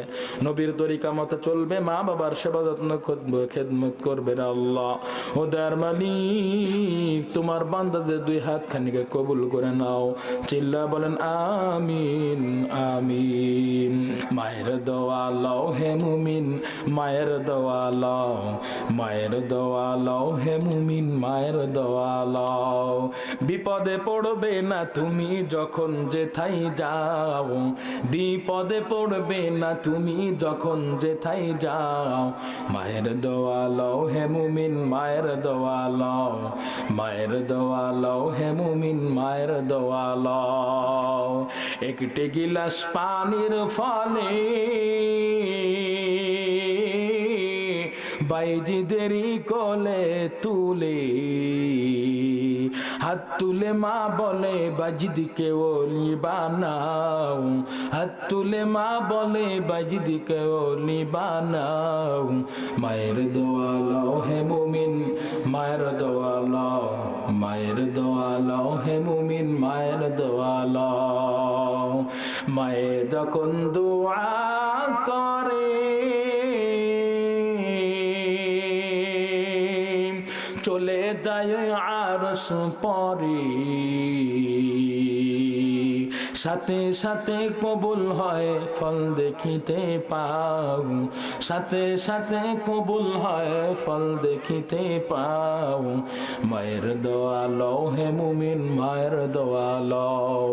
নবীর তরিকা মতে চলবে, মা বাবার সেবা যত্ন করবে, খেদমত করবে রে আল্লাহ। ও দয়ার মালিক, তোমার বান্দাদের দুই হাত খানিকে কবুল করে নাও। চিল্লা বলেন আমিন আমিন। মায়ের দোয়া লও হে মুমিন, মায়ের দোয়া লও, মায়ের দোয়া লও হে মুমিন, মায়ের দোয়া লও। বিপদে পড়বে না তুমি যখন যেথায় যাও, বিপদে পড়বে না তুমি যখন যেথায় যাও। মায়ের দোয়া লও হে মুমিন, মায়ের দোয়া লও, মায়ের দোয়া লও হে মুমিন, মায়ের দোয়া লও। একটি গিলাস পানির ফলে বাইজিদেরই কোলে তুলে, হাত তুলে মা বলে বাজিদিকে ওলি বানাও, হাত তুলে মা বলে বাজিদিকে ওলি বানাও। মায়ের দোয়া লও হে মুমিন, মায়ের দোয়া লও, মায়ের দোয়া লও হে মুমিন, মায়ের দোয়া লও। মায়ে যখন দোয়া করে চলে যায় আরশ পরে, সাথে সাথে কবুল হয় ফল দেখিতে পাও, সাথে সাথে কবুল হয় ফল দেখিতে পাও। মায়ের দোয়া লও হে মুমিন, মায়ের দোয়া লও।